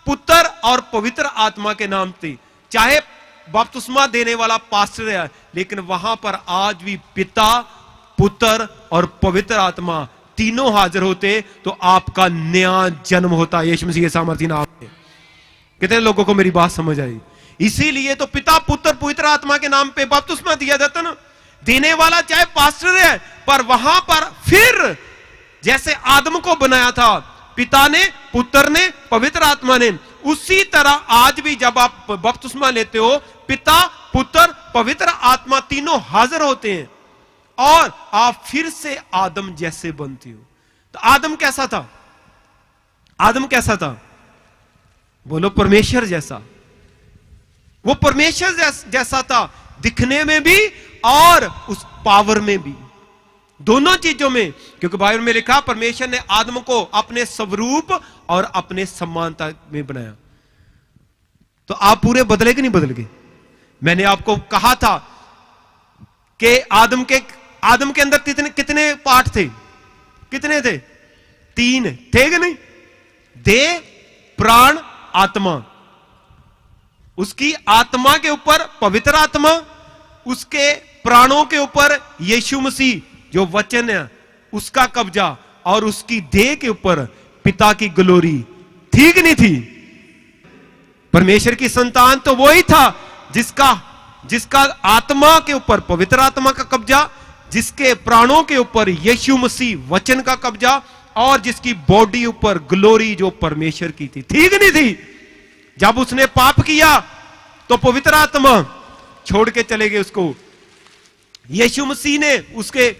पुत्र और पवित्र आत्मा के नाम से, चाहे बपतिस्मा देने वाला पास्टर है, लेकिन वहां पर आज भी पिता, पुत्र और पवित्र आत्मा तीनों हाजिर होते, तो आपका नया जन्म होता यीशु मसीह के सामर्थी नाम में। कितने लोगों को मेरी बात समझ आई? इसीलिए तो पिता, पुत्र, पवित्र आत्मा के नाम पे बपतिस्मा दिया जाता ना। देने वाला चाहे पास्टर है, पर वहां पर फिर जैसे आदम को बनाया था पिता ने, पुत्र ने, पवित्र आत्मा ने, उसी तरह आज भी जब आप बपतिस्मा लेते हो, पिता, पुत्र, पवित्र आत्मा तीनों हाजिर होते हैं और आप फिर से आदम जैसे बनते हो। तो आदम कैसा था? आदम कैसा था? बोलो परमेश्वर जैसा। वो परमेश्वर जैसा था, दिखने में भी और उस पावर में भी, दोनों चीजों में। क्योंकि बाइबल में लिखा परमेश्वर ने आदम को अपने स्वरूप और अपने समानता में बनाया। तो आप पूरे बदले कि नहीं बदल गए? मैंने आपको कहा था कि आदम के अंदर कितने पार्ट थे? कितने थे? 3 थे कि नहीं? देह, प्राण, आत्मा। उसकी आत्मा के ऊपर पवित्र आत्मा, उसके प्राणों के ऊपर यीशु मसीह जो वचन है उसका कब्जा, और उसकी देह के ऊपर पिता की ग्लोरी थी कि नहीं थी? परमेश्वर की संतान तो वही था जिसका आत्मा के ऊपर पवित्र आत्मा का कब्जा, जिसके प्राणों के ऊपर यीशु मसीह वचन का कब्जा, और जिसकी बॉडी ऊपर ग्लोरी जो परमेश्वर की थी कि नहीं थी? जब उसने पाप किया तो पवित्र आत्मा छोड़ के चले गए उसको, यीशु मसीह ने उसके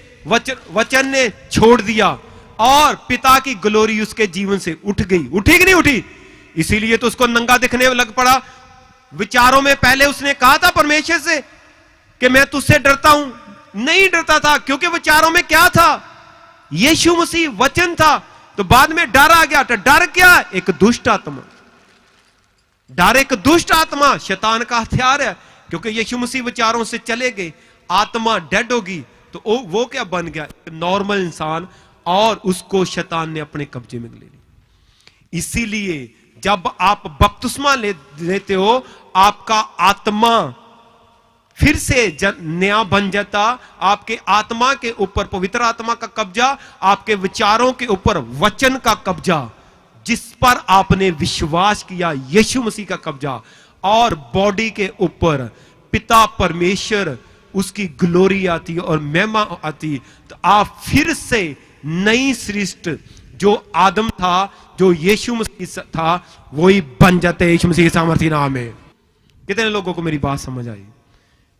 वचन ने छोड़ दिया, और पिता की ग्लोरी उसके जीवन से उठ गई। उठी कि नहीं उठी? इसीलिए तो उसको नंगा दिखने लग पड़ा। विचारों में पहले उसने कहा था परमेश्वर से कि मैं तुझसे डरता हूं, नहीं डरता था, क्योंकि विचारों में क्या था? यीशु मसीह वचन था। तो बाद में डर आ गया। तो डर क्या? एक दुष्ट आत्मा। डर एक दुष्ट आत्मा, शैतान का हथियार है। क्योंकि यीशु मसीह विचारों से चले गए, आत्मा डेड होगी, तो वो क्या बन गया? नॉर्मल इंसान, और उसको शैतान ने अपने कब्जे में ले लिया। इसीलिए जब आप बपतिस्मा लेते हो, आपका आत्मा फिर से नया बन जाता। आपके आत्मा के ऊपर पवित्र आत्मा का कब्जा, आपके विचारों के ऊपर वचन का कब्जा, जिस पर आपने विश्वास किया यीशु मसीह का कब्जा, और बॉडी के ऊपर पिता परमेश्वर उसकी ग्लोरी आती और महिमा आती। तो आप फिर से नई सृष्टि, जो आदम था, जो यीशु मसीह था, वही बन जाते हैं यीशु मसीह के सामर्थ्य नाम में। कितने लोगों को मेरी बात समझ आई?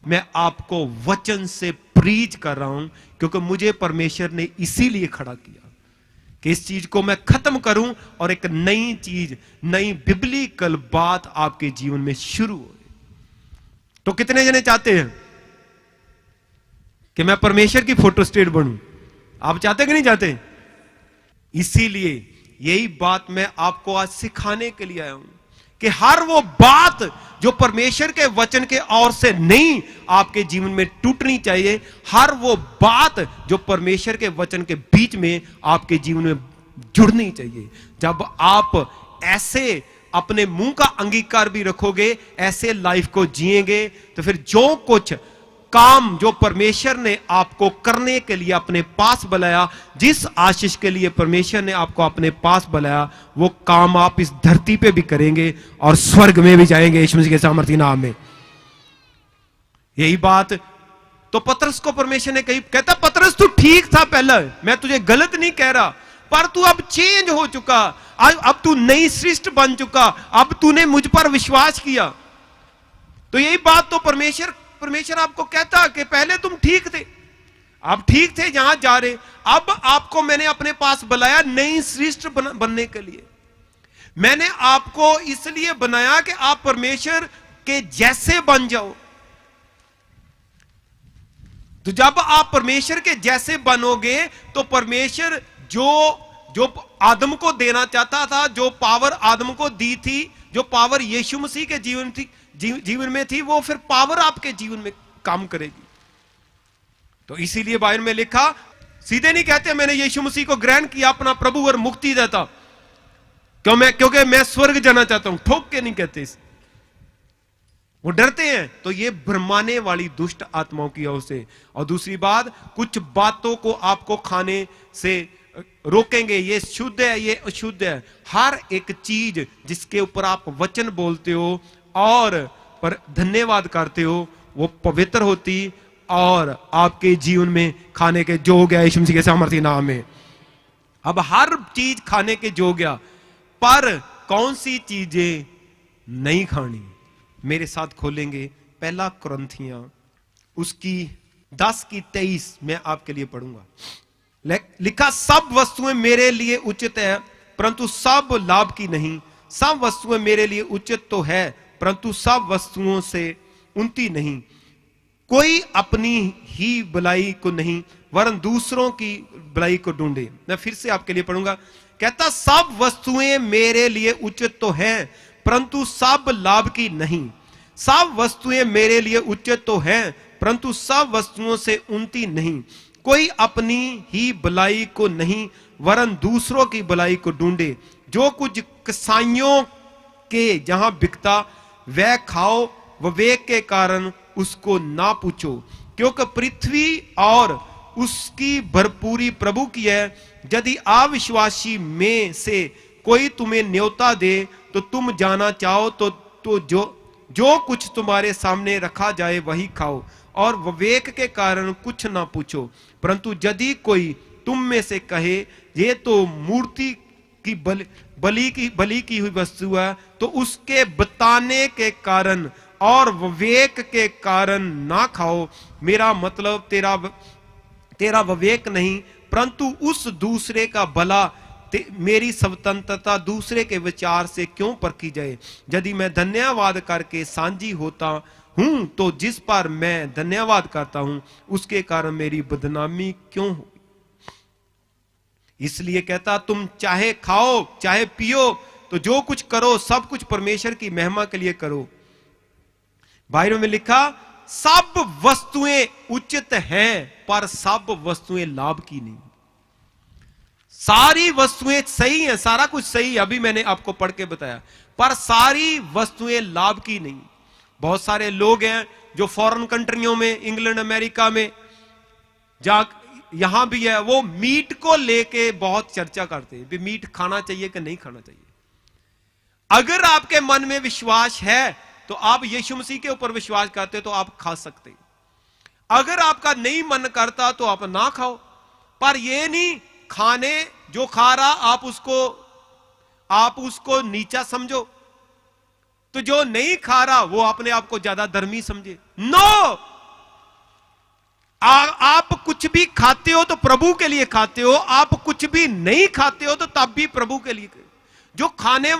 मैं आपको वचन से प्रीच कर रहा हूं, क्योंकि मुझे परमेश्वर ने इसीलिए खड़ा किया कि इस चीज को मैं खत्म करूं और एक नई चीज, नई बिब्लिकल बात आपके जीवन में शुरू हो। तो कितने जने चाहते हैं कि मैं परमेश्वर की फोटो स्टेट बनूं? आप चाहते कि नहीं चाहते? इसीलिए यही बात मैं आपको आज सिखाने के लिए आया हूं कि हर वो बात जो परमेश्वर के वचन के ओर से नहीं आपके जीवन में टूटनी चाहिए, हर वो बात जो परमेश्वर के वचन के बीच में आपके जीवन में जुड़नी चाहिए। जब आप ऐसे अपने मुंह का अंगीकार भी रखोगे, ऐसे लाइफ को जिएंगे, तो फिर जो कुछ काम जो परमेश्वर ने आपको करने के लिए अपने पास बुलाया, जिस आशीष के लिए परमेश्वर ने आपको अपने पास बुलाया, वो काम आप इस धरती पे भी करेंगे और स्वर्ग में भी जाएंगे यीशु मसीह के सामर्थ्य नाम में। यही बात तो पतरस को परमेश्वर ने कही, कहता पतरस तू ठीक था पहले, मैं तुझे गलत नहीं कह रहा, पर तू अब चेंज हो चुका, अब तू नई सृष्टि बन चुका, अब तूने मुझ पर विश्वास किया। तो यही बात तो परमेश्वर आपको कहता कि पहले तुम ठीक थे, आप ठीक थे जहां जा रहे, अब आपको मैंने अपने पास बुलाया नई सृष्टि बनने के लिए। मैंने आपको इसलिए बनाया कि आप परमेश्वर के जैसे बन जाओ। तो जब आप परमेश्वर के जैसे बनोगे, तो परमेश्वर जो आदम को देना चाहता था, जो पावर आदम को दी थी, जो पावर यीशु मसीह के जीवन में थी, वो फिर पावर आपके जीवन में काम करेगी। तो इसीलिए बाइबल में लिखा, सीधे नहीं कहते मैंने यीशु मसीह को ग्रहण किया अपना प्रभु और मुक्ति देता, क्योंकि मैं स्वर्ग जाना चाहता हूं, ठोक के नहीं कहते। वो डरते हैं। तो ये भ्रमाने वाली दुष्ट आत्माओं की ओर से। और दूसरी बात, कुछ बातों को आपको खाने से रोकेंगे, ये शुद्ध है, ये अशुद्ध है। हर एक चीज जिसके ऊपर आप वचन बोलते हो और पर धन्यवाद करते हो, वो पवित्र होती और आपके जीवन में खाने के योग्य है यीशु मसीह के सामर्थ्य नाम में। अब हर चीज खाने के योग्य, पर कौन सी चीजें नहीं खानी? मेरे साथ खोलेंगे पहला कुरिन्थियों उसकी 10:23 मैं आपके लिए पढ़ूंगा। लिखा, सब वस्तुएं मेरे लिए उचित है परंतु सब लाभ की नहीं। सब वस्तुएं मेरे लिए उचित तो है परंतु सब वस्तुओं से उन्नति नहीं। कोई अपनी ही भलाई को नहीं वरन दूसरों की भलाई को ढूंढे। मैं फिर से आपके लिए पढ़ूंगा। कहता, सब वस्तुएं मेरे लिए उचित तो है परंतु सब लाभ की नहीं। सब वस्तुएं मेरे लिए उचित तो है परंतु सब वस्तुओं से उन्नति नहीं। कोई अपनी ही भलाई को नहीं वरन दूसरों की भलाई को ढूंढे। जो कुछ कसाईयों के जहां बिकता वह खाओ, विवेक के कारण उसको ना पूछो, क्योंकि पृथ्वी और उसकी भरपूरी प्रभु की है। यदि अविश्वासी में से कोई तुम्हें न्योता दे तो तुम जाना चाहो तो जो कुछ तुम्हारे सामने रखा जाए वही खाओ, और विवेक के कारण कुछ ना पूछो। परंतु यदि कोई तुम में से कहे ये तो मूर्ति की बलि की हुई वस्तु है, तो उसके बताने के कारण और विवेक के कारण ना खाओ। मेरा मतलब तेरा विवेक नहीं परंतु उस दूसरे का भला मेरी स्वतंत्रता दूसरे के विचार से क्यों परखी जाए। यदि मैं धन्यवाद करके सांझी होता हूं तो जिस पर मैं धन्यवाद करता हूं उसके कारण मेरी बदनामी क्यों हो। इसलिए कहता, तुम चाहे खाओ चाहे पियो तो जो कुछ करो सब कुछ परमेश्वर की महिमा के लिए करो। बाइबल में लिखा, सब वस्तुएं उचित हैं पर सब वस्तुएं लाभ की नहीं। सारी वस्तुएं सही हैं, सारा कुछ सही है, अभी मैंने आपको पढ़ के बताया, पर सारी वस्तुएं लाभ की नहीं। बहुत सारे लोग हैं जो फॉरेन कंट्रियों में, इंग्लैंड अमेरिका में यहां भी है, वो मीट को लेके बहुत चर्चा करते हैं, मीट खाना चाहिए कि नहीं खाना चाहिए। अगर आपके मन में विश्वास है तो आप यीशु मसीह के ऊपर विश्वास करते तो आप खा सकते। अगर आपका नहीं मन करता तो आप ना खाओ, पर ये नहीं खाने जो खा रहा आप उसको नीचा समझो, तो जो नहीं खा रहा वो अपने आप को ज्यादा धर्मी समझे। नो, आप कुछ भी खाते हो तो प्रभु के लिए खाते हो, आप कुछ भी नहीं खाते हो तो तब भी प्रभु के लिए। जो खाने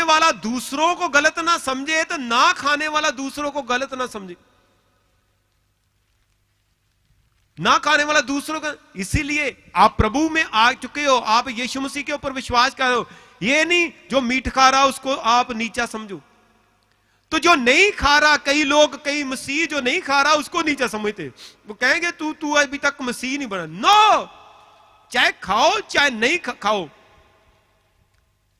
वाला दूसरों को गलत ना समझे तो ना खाने वाला दूसरों को गलत ना समझे, ना खाने वाला दूसरों का। इसीलिए आप प्रभु में आ चुके हो, आप यीशु मसीह के ऊपर विश्वास कर रहे हो। ये नहीं जो मीट खा रहा उसको आप नीचा समझो। तो जो नहीं खा रहा, कई मसीह जो नहीं खा रहा उसको नीचा समझते, वो कहेंगे तू अभी तक मसीह नहीं बना। नो, चाहे खाओ चाहे नहीं खाओ,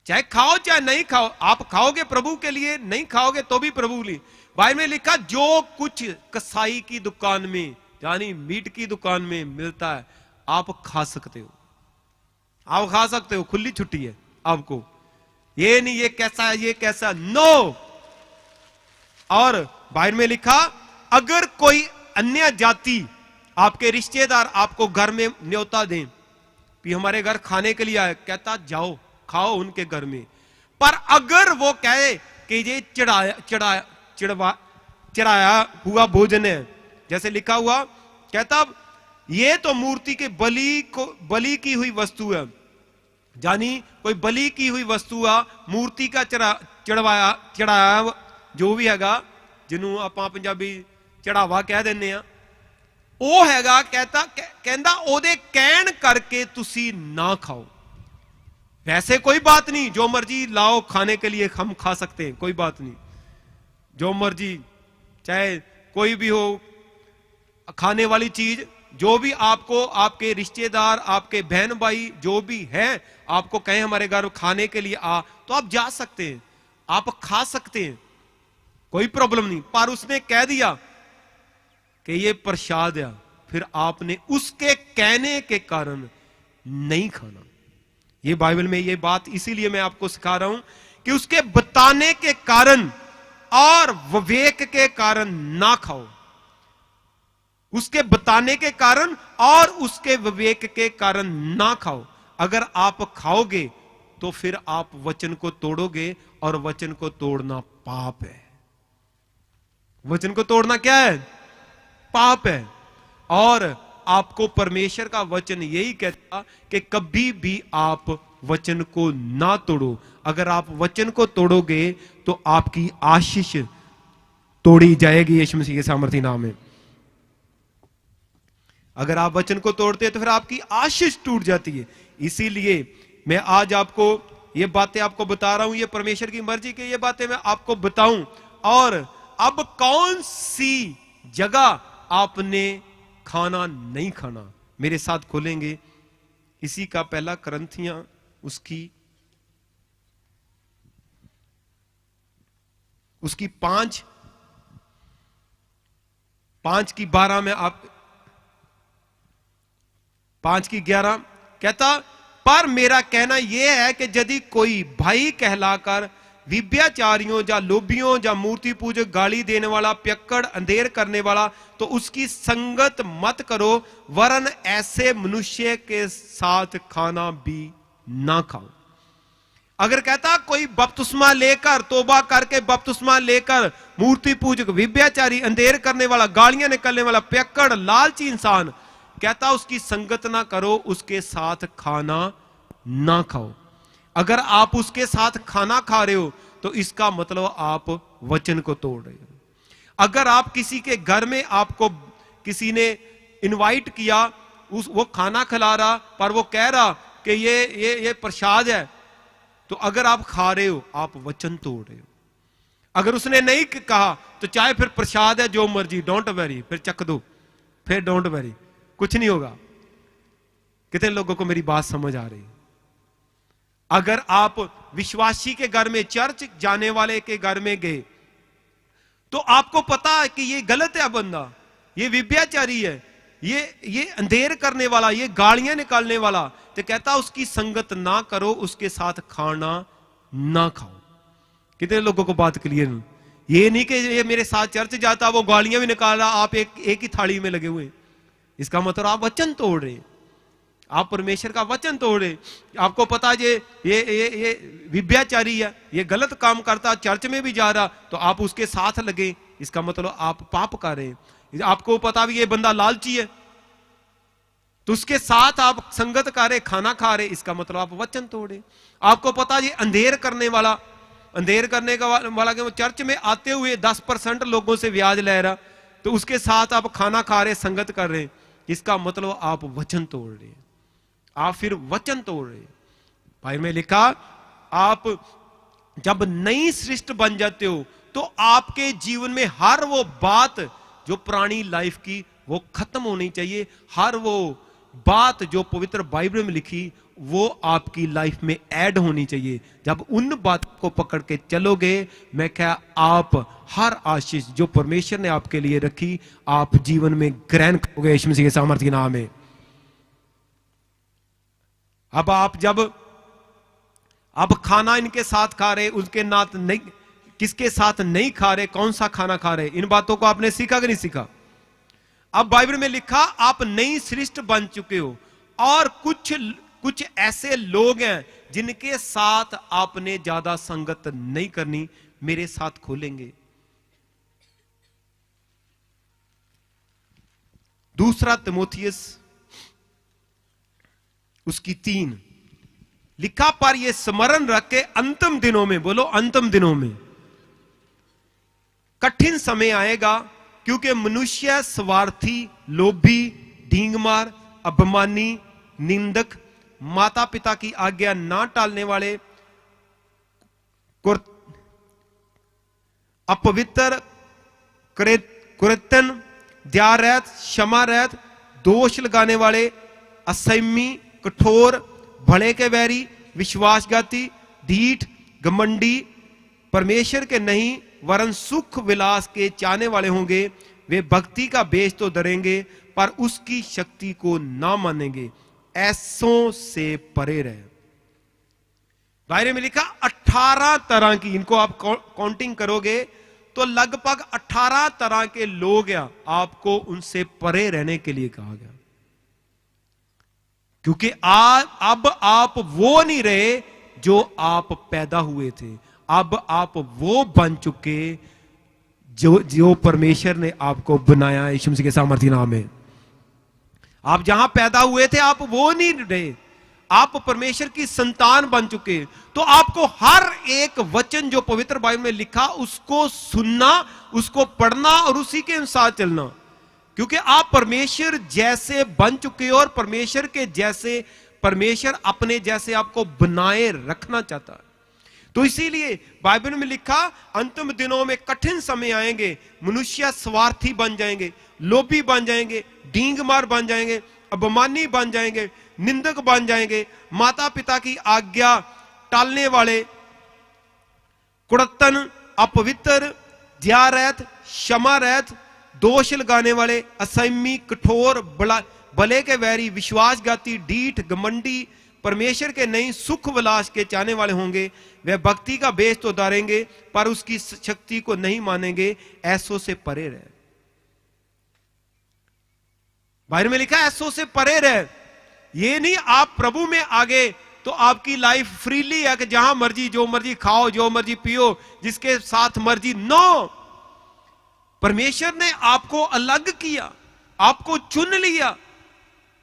चाहे खाओ चाहे नहीं खाओ, आप खाओगे प्रभु के लिए, नहीं खाओगे तो भी प्रभु के लिए। बाइबल में लिखा, जो कुछ कसाई की दुकान में यानी मीट की दुकान में मिलता है आप खा सकते हो, आप खा सकते हो, खुली छुट्टी है आपको। ये नहीं ये कैसा है ये कैसा, नो। और बाइबल में लिखा, अगर कोई अन्य जाति आपके रिश्तेदार आपको घर में न्योता दें कि हमारे घर खाने के लिए आए, कहता जाओ खाओ उनके घर में। पर अगर वो कहे कि ये चढ़ाया हुआ भोजन है, जैसे लिखा हुआ, कहता ये तो मूर्ति के बलि की हुई वस्तु है, यानी कोई बलि की हुई वस्तु है, मूर्ति का चढ़ाया जो भी हैगा, जिन्हों आप पंजाबी चढ़ावा कह देने आ, वो हैगा। कहता ओदे कहन करके तुसी ना खाओ। वैसे कोई बात नहीं, जो मर्जी लाओ खाने के लिए हम खा सकते हैं, कोई बात नहीं, जो मर्जी चाहे कोई भी हो खाने वाली चीज, जो भी आपको आपके रिश्तेदार आपके बहन भाई जो भी है आपको कहें हमारे घर खाने के लिए आ, तो आप जा सकते हैं, आप खा सकते हैं, कोई प्रॉब्लम नहीं। पर उसने कह दिया कि ये प्रसाद है, फिर आपने उसके कहने के कारण नहीं खाना। ये बाइबल में ये बात इसीलिए मैं आपको सिखा रहा हूं कि उसके बताने के कारण और विवेक के कारण ना खाओ, उसके बताने के कारण और उसके विवेक के कारण ना खाओ। अगर आप खाओगे तो फिर आप वचन को तोड़ोगे और वचन को तोड़ना पाप है। वचन को तोड़ना क्या है? पाप है। और आपको परमेश्वर का वचन यही कहता कि कभी भी आप वचन को ना तोड़ो। अगर आप वचन को तोड़ोगे तो आपकी आशीष तोड़ी जाएगी यीशु मसीह के सामर्थी नाम में। अगर आप वचन को तोड़ते हैं तो फिर आपकी आशीष टूट जाती है। इसीलिए मैं आज आपको ये बातें आपको बता रहा हूं, ये परमेश्वर की मर्जी की ये बातें मैं आपको बताऊं। और अब कौन सी जगह आपने खाना नहीं खाना, मेरे साथ खोलेंगे इसी का पहला करंथियां उसकी 5:12 में आप 5:11 कहता, पर मेरा कहना यह है कि यदि कोई भाई कहलाकर विभ्याचारियों या लोभियों या मूर्ति पूजक, गाली देने वाला, पियक्कड़, अंधेर करने वाला, तो उसकी संगत मत करो, वरन ऐसे मनुष्य के साथ खाना भी ना खाओ। अगर कहता कोई बपतिस्मा लेकर, तौबा करके बपतिस्मा लेकर मूर्ति पूजक, विभ्याचारी, अंधेर करने वाला, गालियां निकलने वाला, पियक्कड़, लालची इंसान, कहता उसकी संगत ना करो, उसके साथ खाना ना खाओ। अगर आप उसके साथ खाना खा रहे हो तो इसका मतलब आप वचन को तोड़ रहे हो। अगर आप किसी के घर में, आपको किसी ने इनवाइट किया, वो खाना खिला रहा पर वो कह रहा कि ये प्रसाद है, तो अगर आप खा रहे हो आप वचन तोड़ रहे हो। अगर उसने नहीं कहा तो चाहे फिर प्रसाद है जो मर्जी, डोंट वेरी, फिर चख दो, फिर डोंट वेरी, कुछ नहीं होगा। कितने लोगों को मेरी बात समझ आ रही है? अगर आप विश्वासी के घर में, चर्च जाने वाले के घर में गए, तो आपको पता है कि ये गलत है बंदा, ये विभ्याचारी है, ये अंधेर करने वाला, ये गालियां निकालने वाला, तो कहता उसकी संगत ना करो, उसके साथ खाना ना खाओ। कितने लोगों को बात क्लियर नहीं? ये नहीं कि ये मेरे साथ चर्च जाता, वो गालियां भी निकाल रहा, आप एक ही थाली में लगे हुए। इसका मतलब आप वचन तोड़ रहे, आप परमेश्वर का वचन तोड़े। आपको पता ये विभ्याचारी है, ये गलत काम करता, चर्च में भी जा रहा, तो आप उसके साथ लगे, इसका मतलब आप पाप कर रहे हैं। आपको पता भी ये बंदा लालची है, तो उसके साथ आप संगत कर रहे, खाना खा रहे, इसका मतलब आप वचन तोड़े। आपको पता ये अंधेर करने वाला, अंधेर करने का वाला के चर्च में आते हुए 10% लोगों से ब्याज ले रहा, तो उसके साथ आप खाना खा रहे, संगत कर रहे, इसका मतलब आप वचन तोड़ रहे हैं। आप फिर वचन तोड़ रहे। भाई में लिखा, आप जब नई सृष्टि बन जाते हो तो आपके जीवन में हर वो बात जो पुरानी लाइफ की वो खत्म होनी चाहिए। हर वो बात जो पवित्र बाइबल में लिखी वो आपकी लाइफ में ऐड होनी चाहिए। जब उन बात को पकड़ के चलोगे, मैं क्या, आप हर आशीष जो परमेश्वर ने आपके लिए रखी आप जीवन में ग्रहण करोगे यीशु मसीह के सामर्थ्य के नाम में। अब आप जब अब खाना इनके साथ खा रहे, उनके नाथ नहीं, किसके साथ नहीं खा रहे, कौन सा खाना खा रहे, इन बातों को आपने सीखा कि नहीं सीखा? अब बाइबल में लिखा, आप नई सृष्टि बन चुके हो, और कुछ ऐसे लोग हैं जिनके साथ आपने ज्यादा संगत नहीं करनी। मेरे साथ खोलेंगे दूसरा तिमोथियस उसकी 3 लिखा, पर यह स्मरण रख के अंतिम दिनों में, बोलो अंतिम दिनों में कठिन समय आएगा, क्योंकि मनुष्य स्वार्थी, लोभी, ढींगमार, अभिमानी, निंदक, माता पिता की आज्ञा ना टालने वाले, अपवित्र, कुरतन, दयारहित, क्षमारहित, दोष लगाने वाले, असंयमी, कठोर, भले के वैरी, विश्वासघाती, ढीठ, घमंडी, परमेश्वर के नहीं वरन सुख विलास के चाहने वाले होंगे। वे भक्ति का बेच तो डरेंगे पर उसकी शक्ति को ना मानेंगे। ऐसों से परे रहे। दायरे में लिखा 18 तरह की, इनको आप काउंटिंग करोगे तो लगभग 18 तरह के लोग हैं, आपको उनसे परे रहने के लिए कहा गया। क्योंकि अब आप वो नहीं रहे जो आप पैदा हुए थे, अब आप वो बन चुके जो परमेश्वर ने आपको बनाया यीशु मसीह के सामर्थ्य नाम में। आप जहां पैदा हुए थे आप वो नहीं रहे, आप परमेश्वर की संतान बन चुके। तो आपको हर एक वचन जो पवित्र बाइबल में लिखा उसको सुनना, उसको पढ़ना और उसी के अनुसार चलना, क्योंकि आप परमेश्वर जैसे बन चुके हो और परमेश्वर के जैसे, परमेश्वर अपने जैसे आपको बनाए रखना चाहता है। तो इसीलिए बाइबल में लिखा अंतिम दिनों में कठिन समय आएंगे, मनुष्य स्वार्थी बन जाएंगे, लोभी बन जाएंगे, डींगमार बन जाएंगे, अभिमानी बन जाएंगे, निंदक बन जाएंगे, माता पिता की आज्ञा टालने वाले, कुड़त्तन, अपवित्र, दयारहित, क्षमारहित, दोष लगाने वाले, असंयमी, कठोर, भले के वैरी, विश्वासघाती, ढीठ, घमंडी, परमेश्वर के नहीं सुख विलास के चाहने वाले होंगे। वे भक्ति का बेच तो उतारेंगे पर उसकी शक्ति को नहीं मानेंगे। ऐसों से परे रहे। बाइबल में लिखा है ऐसों से परे रहे। ये नहीं आप प्रभु में आगे तो आपकी लाइफ फ्रीली है कि जहां मर्जी जो मर्जी खाओ, जो मर्जी पियो, जिसके साथ मर्जी। नो, परमेश्वर ने आपको अलग किया, आपको चुन लिया।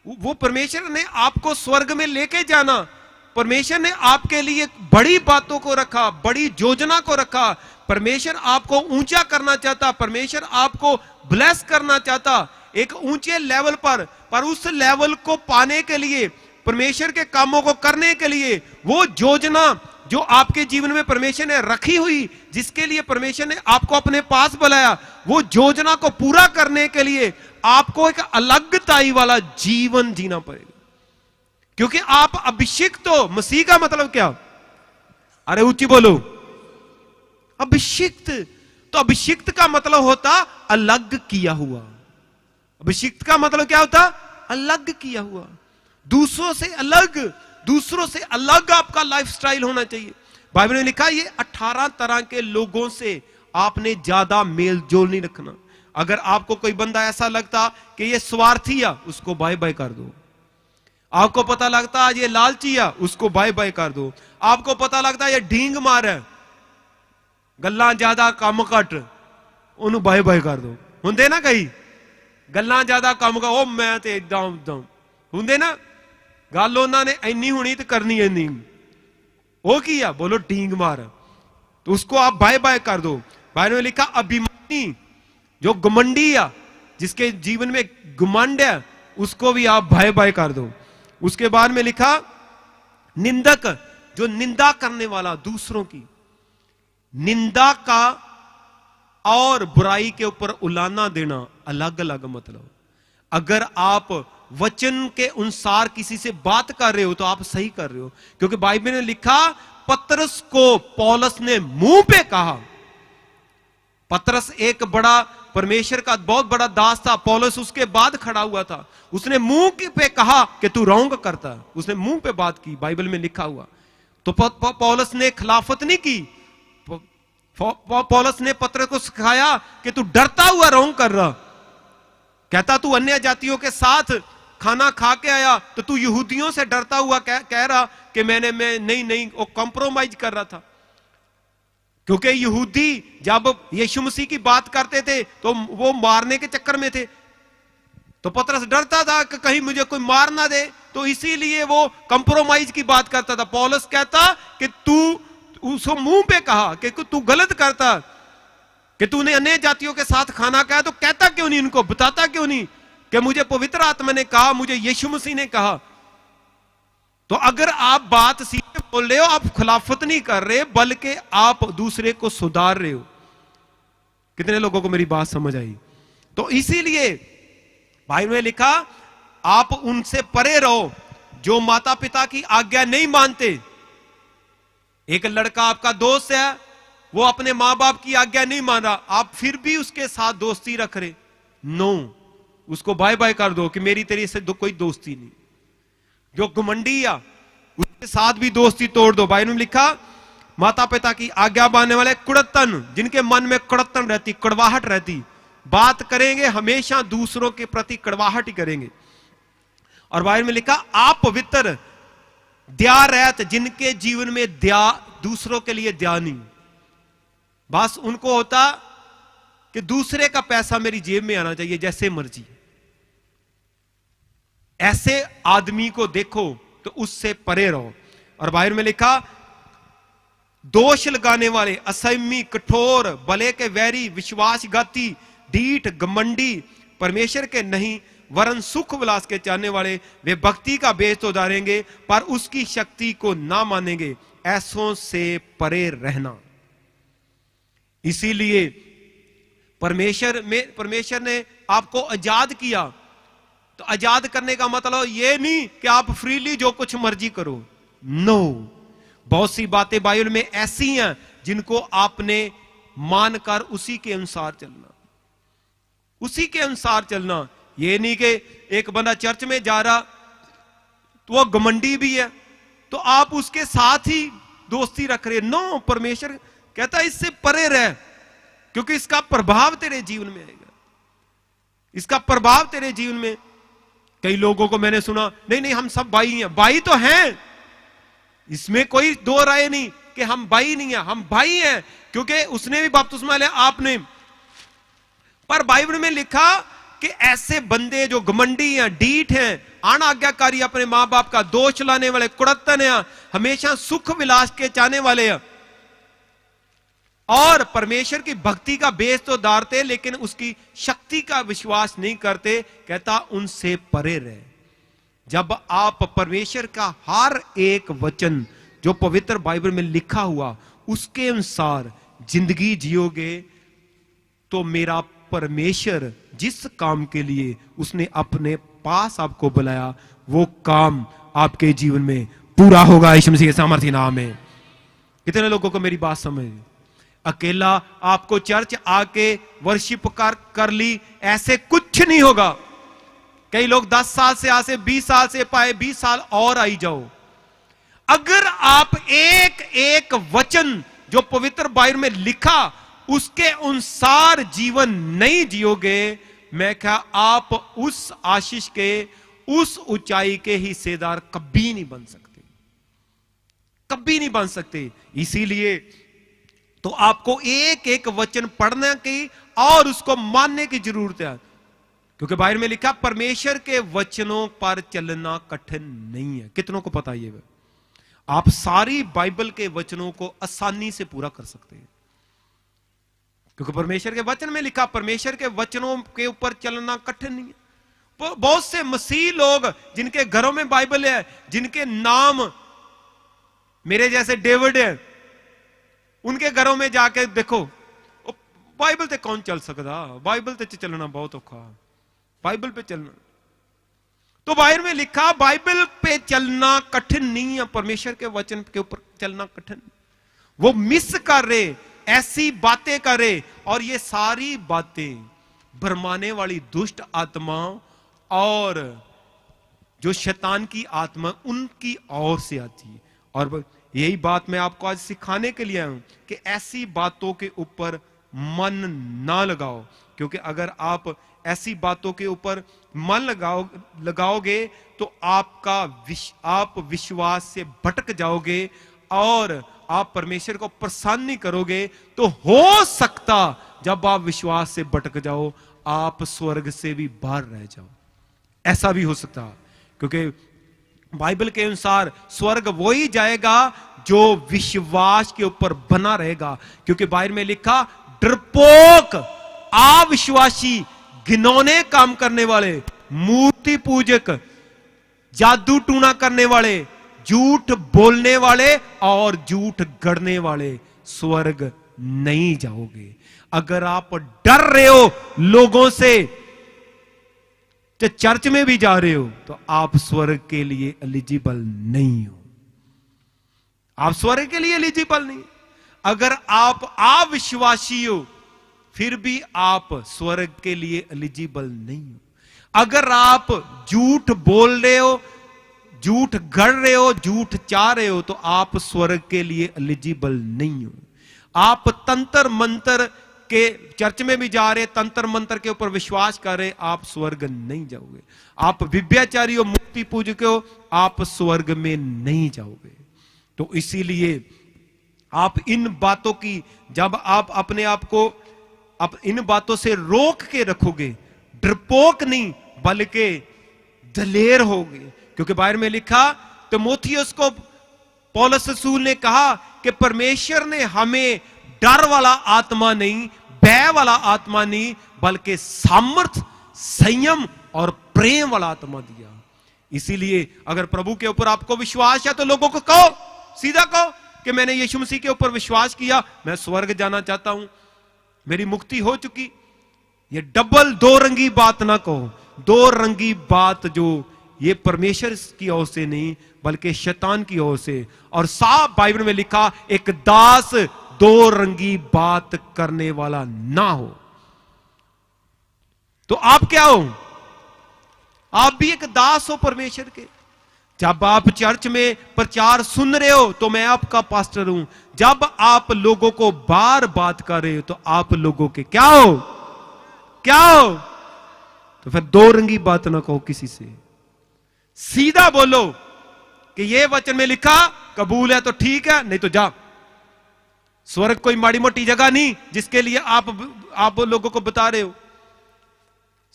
वो परमेश्वर ने आपको स्वर्ग में लेके जाना, परमेश्वर ने आपके लिए बड़ी बातों को रखा, बड़ी योजना को रखा। परमेश्वर आपको ऊंचा करना चाहता, परमेश्वर आपको ब्लेस करना चाहता एक ऊंचे लेवल पर उस लेवल को पाने के लिए, परमेश्वर के कामों को करने के लिए, वो योजना जो आपके जीवन में परमेश्वर ने रखी हुई, जिसके लिए परमेश्वर ने आपको अपने पास बुलाया, वो योजना को पूरा करने के लिए आपको एक अलगताई वाला जीवन जीना पड़ेगा। क्योंकि आप अभिषिक्त हो। मसीह का मतलब क्या? अरे ऊंची बोलो, अभिषिक्त। तो अभिषिक्त का मतलब होता अलग किया हुआ। अभिषिक्त का मतलब क्या होता? अलग किया हुआ, दूसरों से अलग, दूसरों से अलग आपका लाइफस्टाइल होना चाहिए। बाइबल में लिखा ये 18 तरह के लोगों से आपने ज्यादा मेल जोल नहीं रखना। अगर आपको कोई बंदा ऐसा लगता कि ये स्वार्थी है, उसको बाय बाय कर दो। आपको पता लगता है ये लालची है, उसको बाय बाय कर दो। आपको पता लगता है ये ढींग मार है, गल्ला ज्यादा कम घट, उन्होंने बाय बाय कर दो। होंगे ना कई गल्ला ज्यादा कम का, ओ मैं ते इदां उदां होंगे ना, गल उन्होंने इन्नी होनी तो करनी इन्नी, वो की है? बोलो ढींग मार। तो उसको आप बाय बाय कर दो। बाइबल में लिखा अभिमानी, जो घमंडी है, जिसके जीवन में घमंड है, उसको भी आप बाय बाय कर दो। उसके बाद में लिखा निंदक, जो निंदा करने वाला, दूसरों की निंदा का और बुराई के ऊपर उलाना देना, अलग अलग मतलब। अगर आप वचन के अनुसार किसी से बात कर रहे हो तो आप सही कर रहे हो, क्योंकि बाइबल ने लिखा पतरस को पौलुस ने मुंह पे कहा। पतरस एक बड़ा परमेश्वर का बहुत बड़ा दास था, पौलुस उसके बाद खड़ा हुआ था, उसने मुंह पे कहा कि तू रॉन्ग करता, उसने मुंह पे बात की, बाइबल में लिखा हुआ। तो पौलुस ने खिलाफत नहीं की। पौलुस ने पतरस को सिखाया कि तू डरता हुआ रॉन्ग कर रहा, कहता तू अन्य जातियों के साथ खाना खा के आया तो तू यहूदियों से डरता हुआ कह रहा कि मैं नहीं वो कॉम्प्रोमाइज कर रहा था। क्योंकि यहूदी जब यीशु मसीह की बात करते थे तो वो मारने के चक्कर में थे, तो पतरस डरता था कि कहीं मुझे कोई मार ना दे, तो इसीलिए वो कॉम्प्रोमाइज की बात करता था। पौलुस कहता कि तू, उसको मुंह पे कहा कि तू गलत करता, कि तूने अन्य जातियों के साथ खाना खाया, तो कहता क्यों नहीं उनको, बताता क्यों नहीं कि मुझे पवित्र आत्मा ने कहा, मुझे यीशु मसीह ने कहा। तो अगर आप बात सीधे बोल रहे हो, आप खिलाफत नहीं कर रहे, बल्कि आप दूसरे को सुधार रहे हो। कितने लोगों को मेरी बात समझ आई? तो इसीलिए भाई ने लिखा आप उनसे परे रहो जो माता पिता की आज्ञा नहीं मानते। एक लड़का आपका दोस्त है, वो अपने मां बाप की आज्ञा नहीं मान रहा, आप फिर भी उसके साथ दोस्ती रख रहे, नो, उसको बाय बाय कर दो कि मेरी तेरी से कोई दोस्ती नहीं। जो घमंडी है उसके साथ भी दोस्ती तोड़ दो। बाइबल में लिखा माता पिता की आज्ञा मानने वाले कुड़त्तन, जिनके मन में कुड़त्तन रहती, कड़वाहट रहती, बात करेंगे हमेशा दूसरों के प्रति कड़वाहट ही करेंगे। और बाइबल में लिखा आप पवित्र, दया रहत, जिनके जीवन में दया, दूसरों के लिए दया नहीं, बस उनको होता कि दूसरे का पैसा मेरी जेब में आना चाहिए जैसे मर्जी। ऐसे आदमी को देखो तो उससे परे रहो। और बाइबल में लिखा, दोष लगाने वाले, असंयमी, कठोर, भले के वैरी, विश्वासघाती, ढीठ, घमंडी, परमेश्वर के नहीं वरन सुख विलास के चाहने वाले, वे भक्ति का बेच तो उतारेंगे पर उसकी शक्ति को ना मानेंगे। ऐसों से परे रहना। इसीलिए परमेश्वर ने आपको आजाद किया। तो आजाद करने का मतलब यह नहीं कि आप फ्रीली जो कुछ मर्जी करो। नो, बहुत सी बातें बाइबल में ऐसी हैं जिनको आपने मानकर उसी के अनुसार चलना, उसी के अनुसार चलना। ये नहीं कि एक बंदा चर्च में जा रहा तो वह घमंडी भी है तो आप उसके साथ ही दोस्ती रख रहे। नो, परमेश्वर कहता है इससे परे रह, क्योंकि इसका प्रभाव तेरे जीवन में आएगा, इसका प्रभाव तेरे जीवन में। कई लोगों को मैंने सुना, नहीं नहीं हम सब भाई हैं। भाई तो हैं, इसमें कोई दो राय नहीं कि हम भाई नहीं हैं, हम भाई हैं, क्योंकि उसने भी बपतिस्मा लिया, आपने। पर बाइबल में लिखा कि ऐसे बंदे जो घमंडी हैं, ढीठ हैं, अनाज्ञाकारी, अपने मां बाप का दोष लाने वाले, कुड़त्तन हैं, हमेशा सुख विलास के चाहने वाले हैं और परमेश्वर की भक्ति का बेस तो डारते लेकिन उसकी शक्ति का विश्वास नहीं करते, कहता उनसे परे रहे। जब आप परमेश्वर का हर एक वचन जो पवित्र बाइबल में लिखा हुआ उसके अनुसार जिंदगी जियोगे तो मेरा परमेश्वर जिस काम के लिए उसने अपने पास आपको बुलाया वो काम आपके जीवन में पूरा होगा यीशु मसीह के सामर्थ्य नाम में। कितने लोगों को मेरी बात समझ? अकेला आपको चर्च आके वर्शिप कर ली, ऐसे कुछ नहीं होगा। कई लोग 10 साल से आसे 20 साल से पाए, 20 साल और आई जाओ। अगर आप एक एक वचन जो पवित्र बाइबल में लिखा उसके अनुसार जीवन नहीं जियोगे, मैं क्या आप उस आशीष के, उस ऊंचाई के हिस्सेदार कभी नहीं बन सकते, कभी नहीं बन सकते। इसीलिए तो आपको एक एक वचन पढ़ने की और उसको मानने की जरूरत है, क्योंकि बाइबल में लिखा परमेश्वर के वचनों पर चलना कठिन नहीं है। कितनों को पता है? आप सारी बाइबल के वचनों को आसानी से पूरा कर सकते हैं, क्योंकि परमेश्वर के वचन में लिखा परमेश्वर के वचनों के ऊपर चलना कठिन नहीं है। बहुत से मसीह लोग जिनके घरों में बाइबल है, जिनके नाम मेरे जैसे डेविड है, उनके घरों में जाके देखो बाइबल ते कौन चल सकता, बाइबल ते चलना बहुत औखा, बाइबल पे चलना। तो बाइबल में लिखा बाइबल पे चलना कठिन नहीं है, परमेश्वर के वचन के ऊपर चलना कठिन। वो मिस कर रहे, ऐसी बातें करे, और ये सारी बातें भरमाने वाली दुष्ट आत्माओं और जो शैतान की आत्मा उनकी ओर से आती है। और यही बात मैं आपको आज सिखाने के लिए आया हूं कि ऐसी बातों के ऊपर मन ना लगाओ, क्योंकि अगर आप ऐसी बातों के ऊपर मन लगाओगे तो आप विश्वास से भटक जाओगे और आप परमेश्वर को प्रसन्न नहीं करोगे। तो हो सकता जब आप विश्वास से भटक जाओ आप स्वर्ग से भी बाहर रह जाओ, ऐसा भी हो सकता, क्योंकि बाइबल के अनुसार स्वर्ग वही जाएगा जो विश्वास के ऊपर बना रहेगा। क्योंकि बाइबल में लिखा डरपोक, अविश्वासी, घिनौने काम करने वाले, मूर्ति पूजक, जादू टूना करने वाले, झूठ बोलने वाले और झूठ गढ़ने वाले स्वर्ग नहीं जाओगे। अगर आप डर रहे हो लोगों से, तो चर्च में भी जा रहे हो, तो आप स्वर्ग के लिए एलिजिबल नहीं हो, आप स्वर्ग के लिए एलिजिबल नहीं। अगर आप अविश्वासी हो फिर भी आप स्वर्ग के लिए एलिजिबल नहीं हो। अगर आप झूठ बोल रहे हो, झूठ गढ़ रहे हो, झूठ चाह रहे हो, तो आप स्वर्ग के लिए एलिजिबल नहीं हो। आप तंत्र मंत्र के चर्च में भी जा रहे, तंत्र मंत्र के ऊपर विश्वास कर रहे, आप स्वर्ग नहीं जाओगे। आप विभ्याचारी हो, मूर्ति पूजक हो, आप स्वर्ग में नहीं जाओगे। तो इसीलिए आप इन बातों की, जब आप अपने आप को अब इन बातों से रोक के रखोगे, डरपोक नहीं बल्कि दलेर होगे। क्योंकि बाइबल में लिखा, तीमुथियुस को पौलुस रसूल ने कहा कि परमेश्वर ने हमें डर वाला आत्मा नहीं, भय वाला आत्मा नहीं, बल्कि सामर्थ, संयम और प्रेम वाला आत्मा दिया। इसीलिए अगर प्रभु के ऊपर आपको विश्वास है तो लोगों को कहो, सीधा कहो कि मैंने यीशु मसीह के ऊपर विश्वास किया, मैं स्वर्ग जाना चाहता हूं, मेरी मुक्ति हो चुकी। ये डबल दो रंगी बात ना कहो। दो रंगी बात जो ये परमेश्वर की ओर से नहीं बल्कि शैतान की ओर से। और साफ बाइबल में लिखा, एक दास दो रंगी बात करने वाला ना हो। तो आप क्या हो? आप भी एक दास हो परमेश्वर के। जब आप चर्च में प्रचार सुन रहे हो तो मैं आपका पास्टर हूं। जब आप लोगों को बार बात कर रहे हो तो आप लोगों के क्या हो? क्या हो? तो फिर दो रंगी बात ना कहो किसी से, सीधा बोलो कि ये वचन में लिखा, कबूल है तो ठीक है, नहीं तो जा। स्वर्ग कोई माड़ी मोटी जगह नहीं जिसके लिए आप लोगों को बता रहे हो।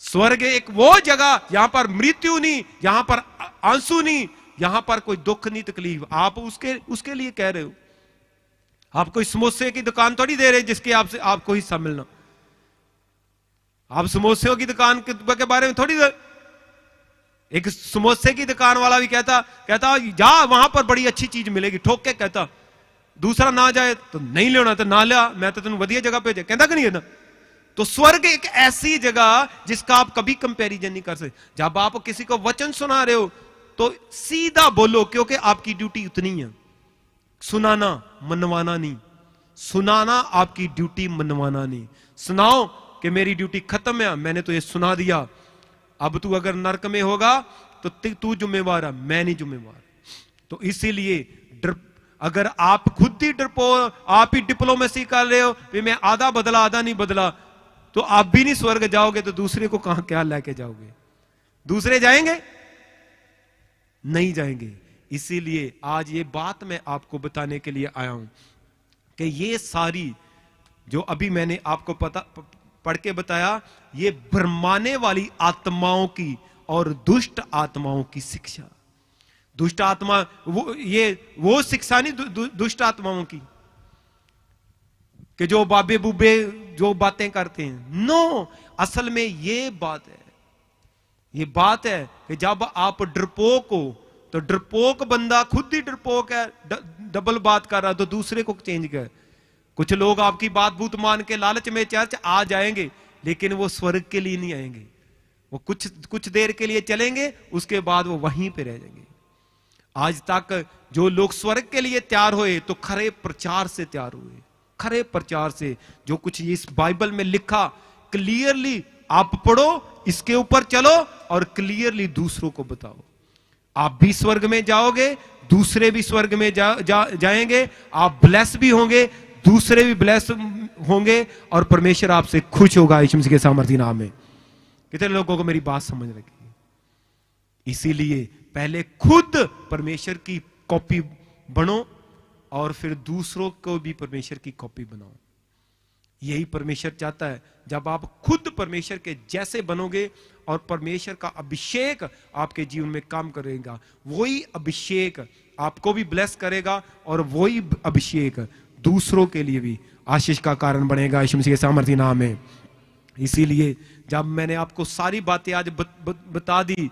स्वर्ग एक वो जगह यहां पर मृत्यु नहीं, यहां पर आंसू नहीं, यहां पर कोई दुख नहीं, तकलीफ। आप उसके लिए कह रहे हो। आप कोई समोसे की दुकान थोड़ी दे रहे जिसके आपको हिस्सा मिलना। आप समोसे की दुकान के बारे में थोड़ी दे। एक समोसे की दुकान वाला भी कहता जा वहां पर बड़ी अच्छी चीज मिलेगी, ठोक के कहता। दूसरा ना जाए तो नहीं लेना, तो ना लिया, मैं तो तेन वधिया जगह भेजा, कहता कि नहीं कहता। तो स्वर्ग एक ऐसी जगह जिसका आप कभी कंपैरिजन नहीं कर सकते। जब आप किसी को वचन सुना रहे हो तो सीधा बोलो, क्योंकि आपकी ड्यूटी उतनी है, सुनाना, मनवाना नहीं। सुनाना आपकी ड्यूटी, मनवाना नहीं। सुनाओ कि मेरी ड्यूटी खत्म है, मैंने तो ये सुना दिया, अब तू अगर नरक में होगा तो तू जिम्मेवार है, मैं नहीं जिम्मेवार। तो इसीलिए अगर आप खुद ही आप ही डिप्लोमेसी कर रहे हो कि मैं आधा बदला आधा नहीं बदला, तो आप भी नहीं स्वर्ग जाओगे, तो दूसरे को कहां क्या लेके जाओगे? दूसरे जाएंगे? नहीं जाएंगे। इसीलिए आज ये बात मैं आपको बताने के लिए आया हूं कि ये सारी जो अभी मैंने आपको पढ़ के बताया, ये भरमाने वाली आत्माओं की और दुष्ट आत्माओं की शिक्षा। दुष्ट आत्मा वो शिक्षा नहीं दुष्ट आत्माओं की कि जो बाबे बुबे जो बातें करते हैं। नो, असल में ये बात है कि जब आप डरपोक हो तो डरपोक बंदा खुद ही डरपोक है, डबल बात कर रहा है, तो दूसरे को चेंज कर। कुछ लोग आपकी बात बूत मान के लालच में चर्च आ जाएंगे, लेकिन वो स्वर्ग के लिए नहीं आएंगे। वो कुछ देर के लिए चलेंगे, उसके बाद वो वहीं पे रह जाएंगे। आज तक जो लोग स्वर्ग के लिए तैयार हुए तो खरे प्रचार से तैयार हुए, खरे प्रचार से। जो कुछ इस बाइबल में लिखा क्लियरली आप पढ़ो, इसके ऊपर चलो और क्लियरली दूसरों को बताओ। आप भी स्वर्ग में जाओगे, दूसरे भी स्वर्ग में जाएंगे, आप ब्लेस भी होंगे, दूसरे भी ब्लेस होंगे, और परमेश्वर आपसे खुश होगा यीशु मसीह के सामर्थी नाम में। कितने लोगों को मेरी बात समझ लगी? इसीलिए पहले खुद परमेश्वर की कॉपी बनो और फिर दूसरों को भी परमेश्वर की कॉपी बनाओ। यही परमेश्वर चाहता है। जब आप खुद परमेश्वर के जैसे बनोगे और परमेश्वर का अभिषेक आपके जीवन में काम करेगा, वही अभिषेक आपको भी ब्लेस करेगा और वही अभिषेक दूसरों के लिए भी आशीष का कारण बनेगा यीशु मसीह के सामर्थी नाम में। इसीलिए जब मैंने आपको सारी बातें आज बता दी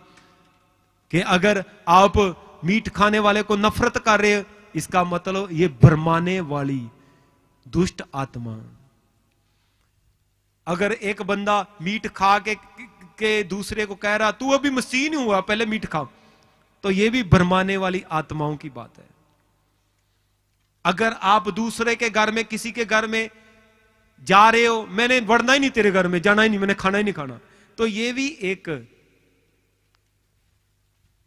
कि अगर आप मीट खाने वाले को नफरत कर रहे हो, इसका मतलब ये भरमाने वाली दुष्ट आत्मा। अगर एक बंदा मीट खा के दूसरे को कह रहा तू अभी मसीह नहीं हुआ, पहले मीट खा, तो ये भी भरमाने वाली आत्माओं की बात है। अगर आप दूसरे के घर में, किसी के घर में जा रहे हो, मैंने बढ़ना ही नहीं तेरे घर में, जाना ही नहीं, मैंने खाना ही नहीं खाना, तो ये भी एक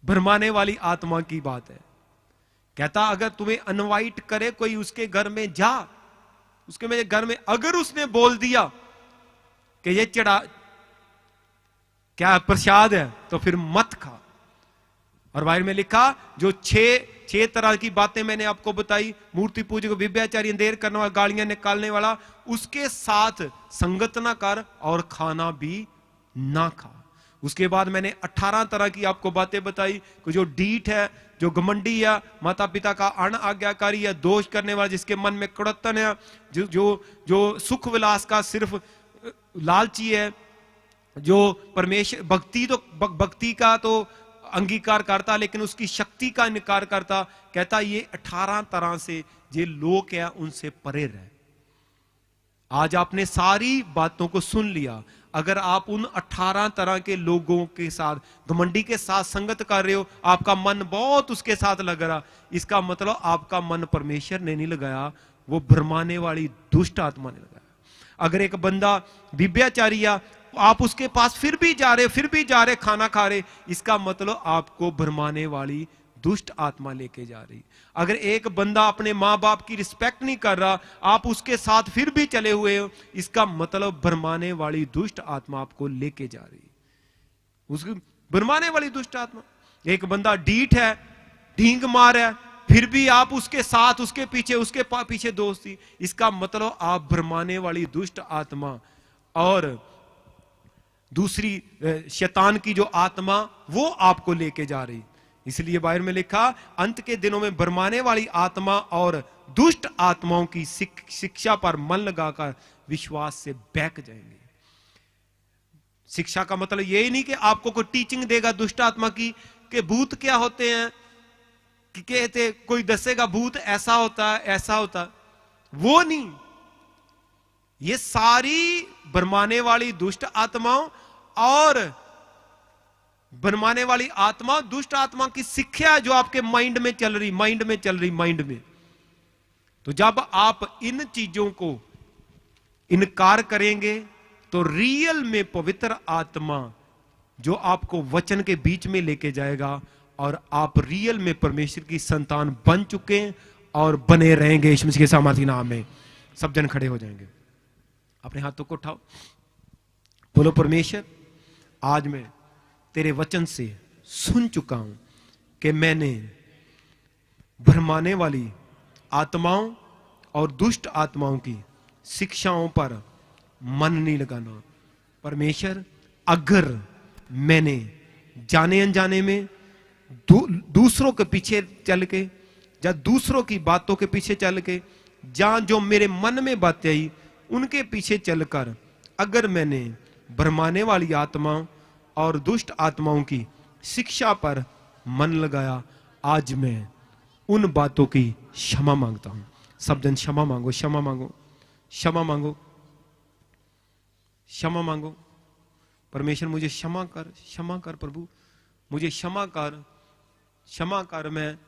भरमाने वाली आत्मा की बात है। कहता अगर तुम्हें इनवाइट करे कोई उसके घर में, जा उसके मेरे घर में। अगर उसने बोल दिया कि ये क्या प्रसाद है, तो फिर मत खा। और बाइबल में लिखा जो 6 तरह की बातें मैंने आपको बताई। मूर्ति पूजक, व्यभिचारी, अंधेर करने वाला, गालियां निकालने वाला, उसके साथ संगत ना कर और खाना भी ना खा। उसके बाद मैंने 18 तरह की आपको बातें बताई कि जो डीठ है, जो घमंडी है, माता पिता का अनाज्ञाकारी है, दोष करने वाला, जिसके मन में कुड़त्तन है, जो जो जो सुख विलास का सिर्फ लालची है, जो परमेश्वर भक्ति का तो अंगीकार करता लेकिन उसकी शक्ति का इनकार करता, कहता ये 18 तरह से ये लोग है उनसे परे रहे। आज आपने सारी बातों को सुन लिया। अगर आप उन 18 तरह के लोगों के साथ, घमंडी के साथ संगत कर रहे हो, आपका मन बहुत उसके साथ लग रहा, इसका मतलब आपका मन परमेश्वर ने नहीं लगाया, वो भरमाने वाली दुष्ट आत्मा ने लगाया। अगर एक बंदा व्यभिचारी है, आप उसके पास फिर भी जा रहे खाना खा रहे, इसका मतलब आपको भरमाने वाली दुष्ट आत्मा लेके जा रही। अगर एक बंदा अपने मां बाप की रिस्पेक्ट नहीं कर रहा, आप उसके साथ फिर भी चले हुए हो, इसका मतलब भरमाने वाली दुष्ट आत्मा आपको लेके जा रही, उसकी भरमाने वाली दुष्ट आत्मा। एक बंदा डीठ है, ढींग मार है, फिर भी आप उसके साथ, उसके पीछे दोस्ती, इसका मतलब आप भरमाने वाली दुष्ट आत्मा और दूसरी शैतान की जो आत्मा वो आपको लेके जा रही। इसलिए बाइबल में लिखा, अंत के दिनों में भरमाने वाली आत्मा और दुष्ट आत्माओं की शिक्षा पर मन लगाकर विश्वास से बहक जाएंगे। शिक्षा का मतलब यही नहीं कि आपको कोई टीचिंग देगा दुष्ट आत्मा की कि भूत क्या होते हैं, कि कहते कोई दसेगा भूत ऐसा होता है ऐसा होता है, वो नहीं। ये सारी भरमाने वाली दुष्ट आत्माओं और भरमाने वाली आत्मा, दुष्ट आत्मा की शिक्षा है जो आपके माइंड में चल रही, माइंड में। तो जब आप इन चीजों को इनकार करेंगे तो रियल में पवित्र आत्मा जो आपको वचन के बीच में लेके जाएगा और आप रियल में परमेश्वर की संतान बन चुके हैं और बने रहेंगे। यीशु मसीह के सामर्थी नाम में सब जन खड़े हो जाएंगे। अपने हाथों को उठाओ, बोलो, परमेश्वर आज मैं तेरे वचन से सुन चुका हूं कि मैंने भरमाने वाली आत्माओं और दुष्ट आत्माओं की शिक्षाओं पर मन नहीं लगाना। परमेश्वर, अगर मैंने जाने अनजाने में दूसरों के पीछे चल के या दूसरों की बातों के पीछे चल के, जहां जो मेरे मन में बातें आई उनके पीछे चलकर अगर मैंने भरमाने वाली आत्माओं और दुष्ट आत्माओं की शिक्षा पर मन लगाया, आज मैं उन बातों की क्षमा मांगता हूं। सब जन क्षमा मांगो, क्षमा मांगो, क्षमा मांगो, क्षमा मांगो। परमेश्वर मुझे क्षमा कर प्रभु, मुझे क्षमा कर। मैं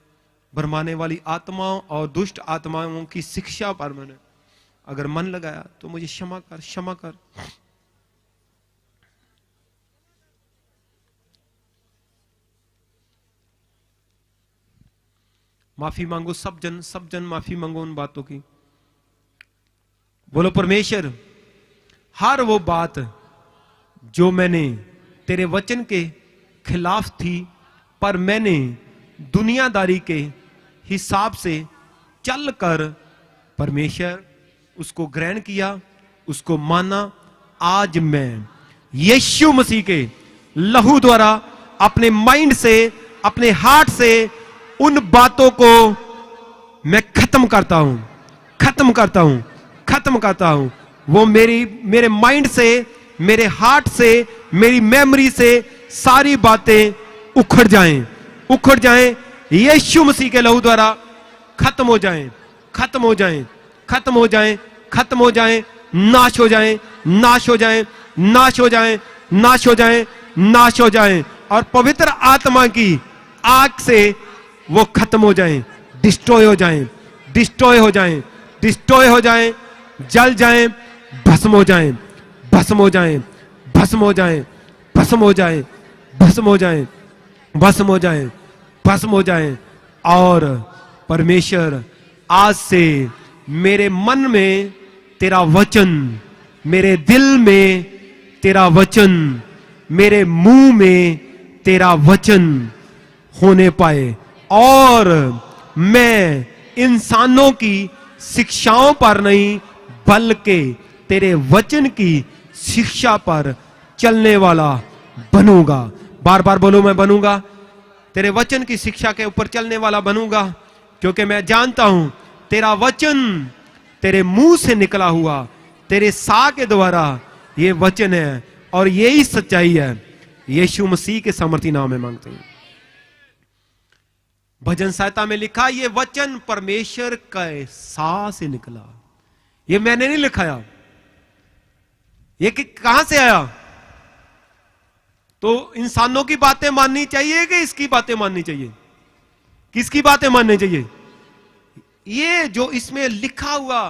भरमाने वाली आत्माओं और दुष्ट आत्माओं की शिक्षा पर मैंने अगर मन लगाया तो मुझे क्षमा कर। माफी मांगो, सब जन माफी मांगो उन बातों की। बोलो, परमेश्वर, हर वो बात जो मैंने तेरे वचन के खिलाफ थी पर मैंने दुनियादारी के हिसाब से चलकर परमेश्वर उसको ग्रहण किया, उसको माना, आज मैं यीशु मसीह के लहू द्वारा अपने माइंड से, अपने हार्ट से उन बातों को मैं खत्म करता हूं। वो मेरे माइंड से, मेरे हार्ट से, मेरी मेमोरी से सारी बातें उखड़ जाएं यीशु मसीह के लहू द्वारा खत्म हो जाएं, नाश हो जाएं और पवित्र आत्मा की आग से वो खत्म हो जाएं, डिस्ट्रॉय हो जाएं, जल जाएं, भस्म हो जाएं। और परमेश्वर, आज से मेरे मन में तेरा वचन, मेरे दिल में तेरा वचन, मेरे मुंह में तेरा वचन होने पाए और मैं इंसानों की शिक्षाओं पर नहीं बल्कि तेरे वचन की शिक्षा पर चलने वाला बनूंगा। बार बार बोलो, मैं बनूंगा, तेरे वचन की शिक्षा के ऊपर चलने वाला बनूंगा, क्योंकि मैं जानता हूं तेरा वचन तेरे मुंह से निकला हुआ, तेरे सा के द्वारा ये वचन है और यही सच्चाई है। यीशु मसीह के सामर्थी नाम में मांगते हैं। भजन संहिता में लिखा, ये वचन परमेश्वर के सा से निकला। ये मैंने नहीं लिखाया, ये कहां से आया? तो इंसानों की बातें माननी चाहिए कि इसकी बातें माननी चाहिए? किसकी बातें माननी चाहिए? ये जो इसमें लिखा हुआ,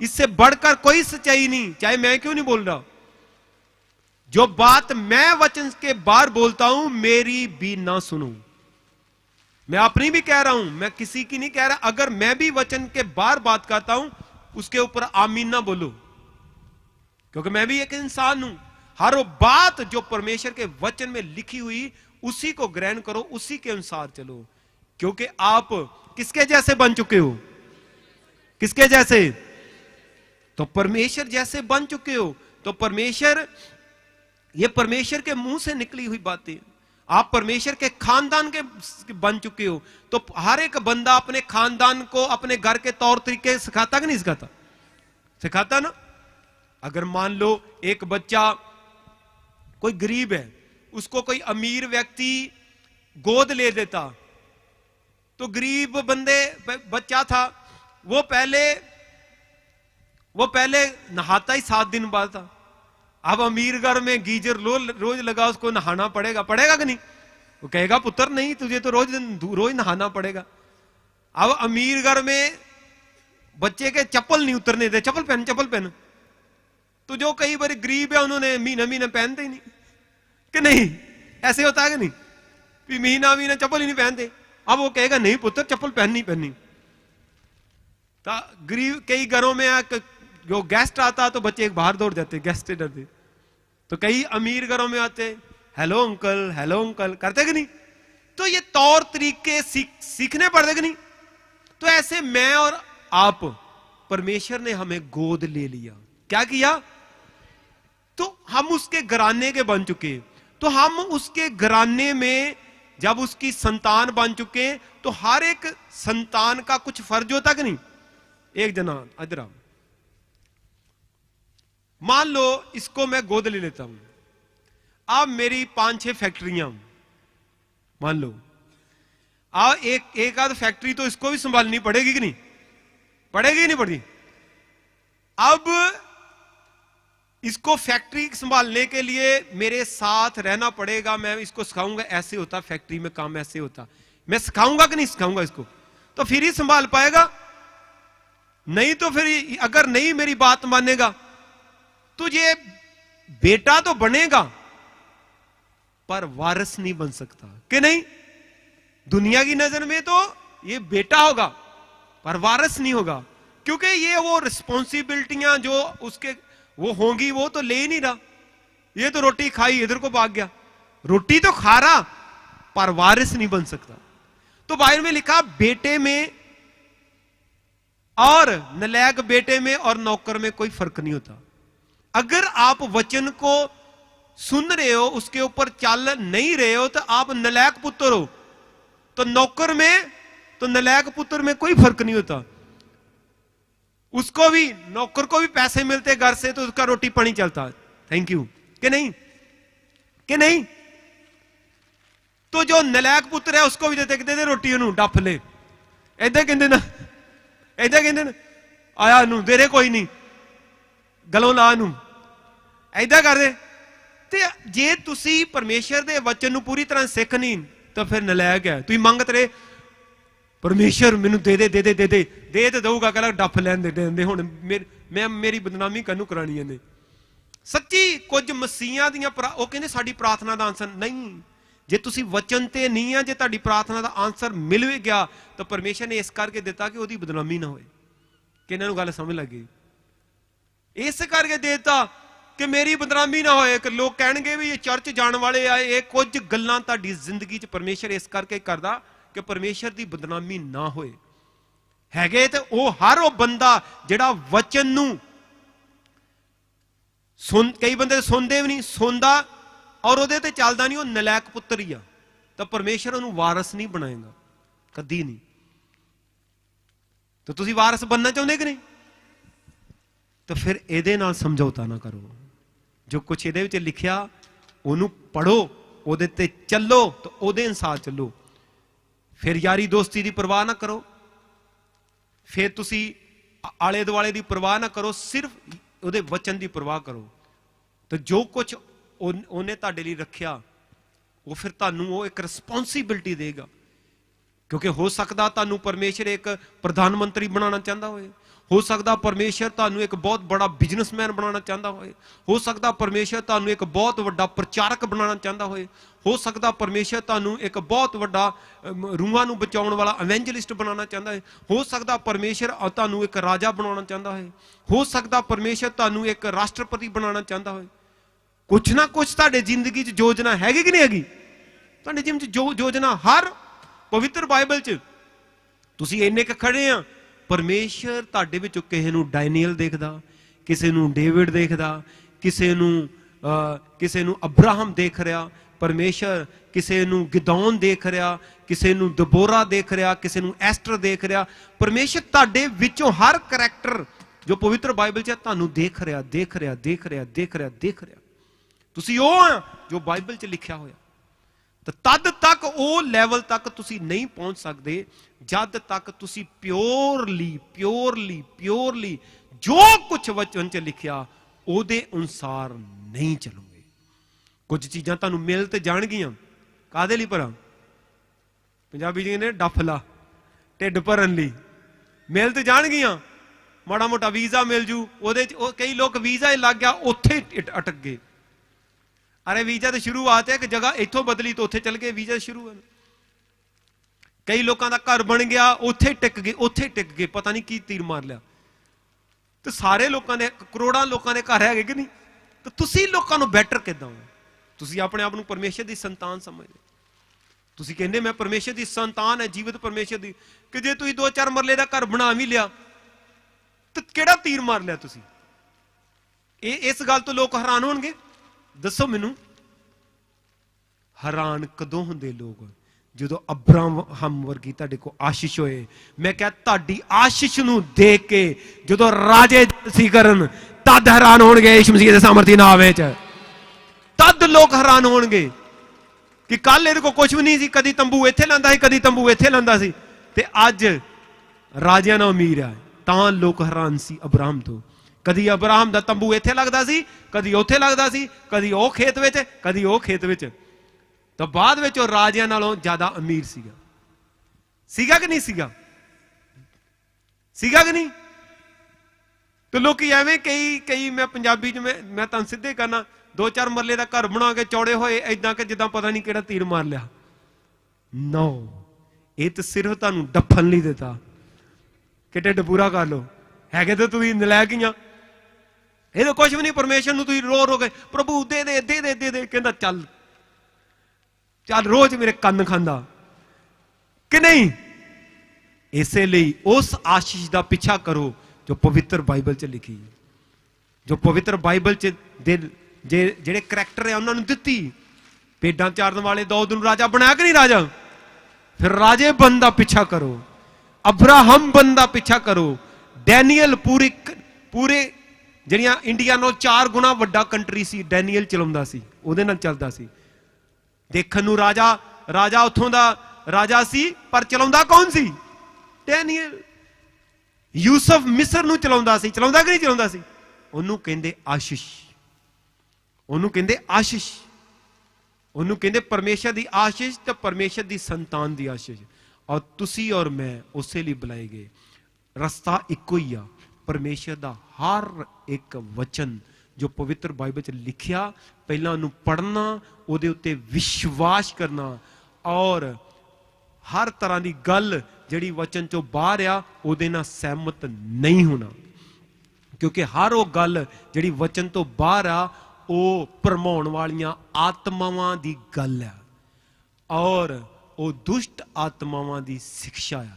इससे बढ़कर कोई सच्चाई नहीं, चाहे मैं क्यों नहीं बोल रहा। जो बात मैं वचन के बाहर बोलता हूं, मेरी भी ना सुनो। मैं अपनी भी कह रहा हूं, मैं किसी की नहीं कह रहा। अगर मैं भी वचन के बाहर बात करता हूं, उसके ऊपर आमीन ना बोलो, क्योंकि मैं भी एक इंसान हूं। हर वो बात जो परमेश्वर के वचन में लिखी हुई, उसी को ग्रहण करो, उसी के अनुसार चलो, क्योंकि आप किसके जैसे बन चुके हो? किसके जैसे? तो परमेश्वर जैसे बन चुके हो। तो परमेश्वर, ये परमेश्वर के मुंह से निकली हुई बातें, आप परमेश्वर के खानदान के बन चुके हो। तो हर एक बंदा अपने खानदान को अपने घर के तौर तरीके सिखाता कि नहीं सिखाता? सिखाता ना। अगर मान लो एक बच्चा कोई गरीब है, उसको कोई अमीर व्यक्ति गोद ले देता, तो गरीब बच्चा था, वो पहले नहाता ही 7 दिन बाद था। अब अमीर घर में गीजर रोज लगा, उसको नहाना पड़ेगा कि नहीं? वो कहेगा पुत्र नहीं, तुझे तो रोज नहाना पड़ेगा। अब अमीर घर में बच्चे के चप्पल नहीं उतरने दे, चप्पल पहन। तो जो कई बार गरीब है, उन्होंने महीना पहनते ही नहीं, कि नहीं? ऐसे होता है कि नहीं? महीना चप्पल ही नहीं पहनते। अब वो कहेगा नहीं पुत्र, चप्पल पहननी। तो गरीब कई घरों में जो गेस्ट आता तो बच्चे एक बाहर दौड़ जाते, गेस्ट से डरते। तो कई अमीर घरों में आते, हेलो अंकल करते कि नहीं? तो ये तौर तरीके सीखने पड़ते कि नहीं? तो ऐसे मैं और आप, परमेश्वर ने हमें गोद ले लिया। क्या किया? तो हम उसके घराने के बन चुके। तो हम उसके घराने में जब उसकी संतान बन चुके, तो हर एक संतान का कुछ फर्ज होता कि नहीं? एक जना अदरा, मान लो इसको मैं गोद ले लेता हूं। अब मेरी 5-6 फैक्ट्रियां मान लो, अब एक आध फैक्ट्री तो इसको भी संभालनी पड़ेगी कि नहीं? पड़ेगी नहीं पड़ेगी? अब इसको फैक्ट्री संभालने के लिए मेरे साथ रहना पड़ेगा। मैं इसको सिखाऊंगा, ऐसे होता फैक्ट्री में काम, ऐसे होता। मैं सिखाऊंगा कि नहीं सिखाऊंगा इसको? तो फिर ही संभाल पाएगा। नहीं तो फिर अगर नहीं मेरी बात मानेगा, तो ये बेटा तो बनेगा पर वारिस नहीं बन सकता, कि नहीं? दुनिया की नजर में तो ये बेटा होगा पर वारिस नहीं होगा, क्योंकि ये वो रिस्पॉन्सिबिलिटियां जो उसके वो होंगी वो तो ले ही नहीं रहा। ये तो रोटी खाई, इधर को भाग गया। रोटी तो खा रहा पर वारिस नहीं बन सकता। तो बाइबल में लिखा, बेटे में और नलायक बेटे में और नौकर में कोई फर्क नहीं होता। अगर आप वचन को सुन रहे हो, उसके ऊपर चल नहीं रहे हो, तो आप नलायक पुत्र हो। तो नौकर में तो नलायक पुत्र में कोई फर्क नहीं होता। उसको भी, नौकर को भी पैसे मिलते घर से, तो उसका रोटी पानी चलता। थैंक यू, कि नहीं? कि नहीं? तो जो नलायक पुत्र है उसको भी दे रोटी, डफ ले, ऐदा कहते ना, ऐदा कहते ना, आया नू दे रहे, कोई नहीं गलों ला नू, ऐदा कर दे। ते जे तुसी परमेश्वर दे वचन नू पूरी तरह सिख नहीं, तो फिर नलायक है। तुम मंगते रहे परमेश्वर मैनू दे तो दूगा, कहला डफ लैन दे हुण मेरी बदनामी कनू करानी है। सच्ची कुछ मसीहां दियां वो कहंदे साडी प्रार्थना दा आंसर नहीं। जे तुसी वचन ते नहीं है, जे तुहाडी प्रार्थना दा आंसर मिल भी गया, तो परमेश्वर ने इस करके दिता कि ओदी बदनामी ना होए। कि इन्हां नूं गल समझ लगी? इस करके देता कि मेरी बदनामी ना होए, कि लोग कहणगे भी ये चर्च जाण वाले आए। ये कुछ गल्लां तुहाडी जिंदगी च परमेश्वर इस करके करदा कि परमेश्वर की बदनामी ना होए। हैगे ते वो हर वो बंदा जिहड़ा वचन नूं कई बंदे सुनते भी नहीं, सुनता और ਉਹਦੇ ਤੇ ਚੱਲਦਾ नहीं, वो नलैक पुत्र ही आ, तो परमेश्वर ਉਹਨੂੰ वारस नहीं बनाएगा कदी नहीं। तो तुसी वारस बनना चाहते कि नहीं? तो फिर ਇਹਦੇ ਨਾਲ समझौता ना करो। जो कुछ ਇਹਦੇ ਵਿੱਚ लिखिया ਉਹਨੂੰ पढ़ो, ਉਹਦੇ ਤੇ ਚੱਲੋ, तो ਉਹਦੇ ਅਨੁਸਾਰ ਚੱਲੋ। फिर यारी दोस्ती की परवाह ना करो, फिर तुसी आले दुआले की परवाह ना करो, सिर्फ ਉਹਦੇ वचन की परवाह करो। तो जो कुछ ਉਹਨੇ ਤੁਹਾਡੇ ਲਈ ਰੱਖਿਆ ਉਹ ਫਿਰ ਤੁਹਾਨੂੰ ਉਹ ਇੱਕ ਰਿਸਪੌਂਸਿਬਿਲਟੀ ਦੇਗਾ। क्योंकि हो सकता ਤੁਹਾਨੂੰ परमेश्वर एक प्रधानमंत्री बनाना चाहता हो सकता परमेश्वर ਤੁਹਾਨੂੰ एक बहुत बड़ा बिजनेसमैन बनाना चाहता हो सकता परमेश्वर ਤੁਹਾਨੂੰ एक बहुत बड़ा प्रचारक बनाना चाहता हो सकता परमेश्वर ਤੁਹਾਨੂੰ एक बहुत बड़ा रूहां ਨੂੰ बचाਉਣ वाला एवेंजलिस्ट बनाना चाहता हो सकता परमेश्वर ਤੁਹਾਨੂੰ एक राजा बनाना चाहता हो सकता परमेश्वर ਤੁਹਾਨੂੰ एक राष्ट्रपति बनाना चाहता हो। कुछ ना कुछ ਤੁਹਾਡੇ ਜ਼ਿੰਦਗੀ 'ਚ योजना हैगी कि नहीं हैगी? ਤੁਹਾਡੇ ਜਿਮ 'ਚ जो योजना हर पवित्र बाइबल च तुसी इन्ने क खड़े आ, परमेश्वर तुहाडे विचों किसे नूं डायनियल देखदा, किसे नूं डेविड देखदा, किसे नूं अब्राहम देख रहा, परमेश्वर किसे नूं गिदौन देख रहा, किसे नूं दबोरा देख रहा, किसे नूं एस्टर देख रहा। परमेश्वर तुहाडे विचों हर करैक्टर जो पवित्र बाइबल च तुहानूं देख रहा, देख रहा, देख रहा, देख रहा, देख रहा। तुसी ओ आ जो बाइबल च लिखिया होया। तो तद तक वो लैवल तक तुसी नहीं पहुंच सकते जद तक तुसी प्योरली प्योरली प्योरली जो कुछ वचन च लिखिया ओदे अनुसार नहीं चलोगे। कुछ चीज़ां तुहानूं मिल ते जाणगियां, काहदे लई भरा? पंजाबी जी ने डफला ढिड भरन लई मिल ते जाणगियां। माड़ा मोटा वीज़ा मिल जू, ओदे च कई लोग वीज़ा ही लग गया उत्थे अटक गए। अरे वीजा तो शुरुआत है कि जगह इथों बदली तो उत्थे चल गए, वीजा शुरू है। कई लोगों का घर बन गया उत्थे टिक गए, उत्थे टिक गए, पता नहीं की तीर मार लिया। तो सारे लोगों ने करोड़ों लोगों के घर है कि नहीं? तो तुसी लोगों को बैटर किदां हो? तुसी अपने आप को परमेश्वर की संतान समझदे, तुसी कहंदे मैं परमेश्वर की संतान है, जीवित परमेश्वर की, कि जे तुसी 2-4 मरले का घर बना भी लिया तो किहड़ा तीर मार लिया तुसी? इस गल तो लोग हैरान होणगे। दसो मैनू हैरान कदों हुंदे लोग? जो अब्राहम वर्गी तुहाडे को आशीष होए। मैं क्या तुहाडी आशीष नूं देख के जो राजे सी करन तद हैरान होणगे यीशु मसीह दे सामर्थी नाम विच। तद लोग हैरान होणगे कि कल इहदे को कुछ भी नहीं सी, कदी तंबू इत्थे लांदा सी, कदी तंबू इत्थे लांदा सी, ते अज राजियां नाल अमीर है। तां लोग हैरान सी अब्राहम तो। कदी अब्राहम दा तंबू इत्थे लगदा सी, कदी उत्थे लगदा सी, कदी ओ खेत विच, कदी ओ खेत विच। तो बाद विच ओ राजियां नालों ज्यादा अमीर सीगा कि नहीं सीगा? सीगा कि नहीं? तो लोग एवें कई मैं पंजाबी च मैं तुहानूं सीधे करना 2-4 मरले का घर बना के चौड़े होए इदां कि जिद्दां पता नहीं किहड़ा तीर मार लिया। नो, ये तो सिर्फ तुहानूं डफन लई दिता कि ढिड पूरा कर लो। है तो तुसीं नलैक ही आ, ये तो कुछ भी नहीं। परमेश्वर नूं तुसीं रो रो के प्रभु दे दे दे दे दे दे, कहंदा चल चल रोज मेरे कन्न खांदा कि नहीं? इसलिए उस आशीष का पीछा करो जो पवित्र बाइबल च लिखी, जो पवित्र बाइबल च जेड़े करैक्टर है उन्होंने दिती। भेडां चारन वाले दाऊद नूं राजा बनाया कि नहीं राजा? फिर राजे बनदा पीछा करो, अब्राहम बनदा पीछा करो, डैनियल पूरे ਜਿਹੜੀਆਂ इंडिया नाल 4 गुना ਵੱਡਾ कंट्री सी डैनियल चलाਉਂਦਾ सी, ਉਹਦੇ ਨਾਲ ਚੱਲਦਾ ਸੀ। देखण ਨੂੰ राजा ਉੱਥੋਂ ਦਾ राजा सी, पर चलाਉਂਦਾ कौन सी? डैनियल। यूसुफ मिस्र ਨੂੰ चलाਉਂਦਾ सी, चलाਉਂਦਾ कि नहीं चलाਉਂਦਾ सी? ਉਹਨੂੰ ਕਹਿੰਦੇ आशीष, ਉਹਨੂੰ ਕਹਿੰਦੇ आशीष, ਉਹਨੂੰ ਕਹਿੰਦੇ परमेश्वर की आशीष ਤੇ परमेश्वर की संतान की आशीष। और तुसी और मैं उसे लिए बुलाए गए। रस्ता इको ही आ, परमेश्वर का हर एक वचन जो पवित्र बाइबल च लिखिया पहला उन्होंने पढ़ना, उहदे उत्ते विश्वास करना और हर तरह की गल जिहड़ी वचन चों बाहर आ उहदे नाल सहमत नहीं होना। क्योंकि हर वो गल जिहड़ी वचन तो बाहर आ वो भरमाउण वालियां आत्मावां दी गल है और वो दुष्ट आत्मावां दी शिक्षा है।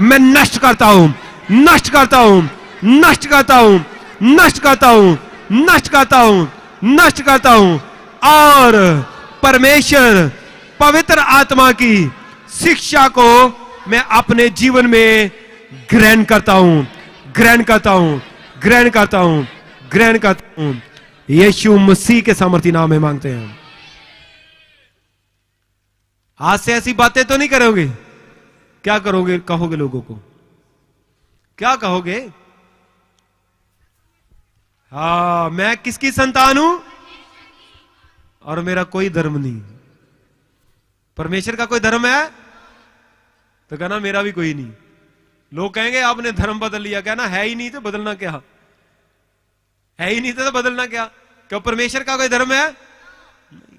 मैं नष्ट करता हूं, नष्ट करता हूं, नष्ट करता हूं, नष्ट करता हूं, नष्ट करता हूं, नष्ट करता हूं। और परमेश्वर पवित्र आत्मा की शिक्षा को मैं अपने जीवन में ग्रहण करता हूं, ग्रहण करता हूं, ग्रहण करता हूं, ग्रहण करता हूं। यीशु मसीह के सामर्थी नाम में मांगते हैं। आज से ऐसी बातें तो नहीं करोगे? क्या करोगे? कहोगे लोगों को क्या कहोगे? हाँ, मैं किसकी संतान हूं और मेरा कोई धर्म नहीं। परमेश्वर का कोई धर्म है तो कहना मेरा भी कोई नहीं। लोग कहेंगे आपने धर्म बदल लिया, कहना है ही नहीं तो बदलना क्या, है ही नहीं तो बदलना क्या। क्यों परमेश्वर का कोई धर्म है?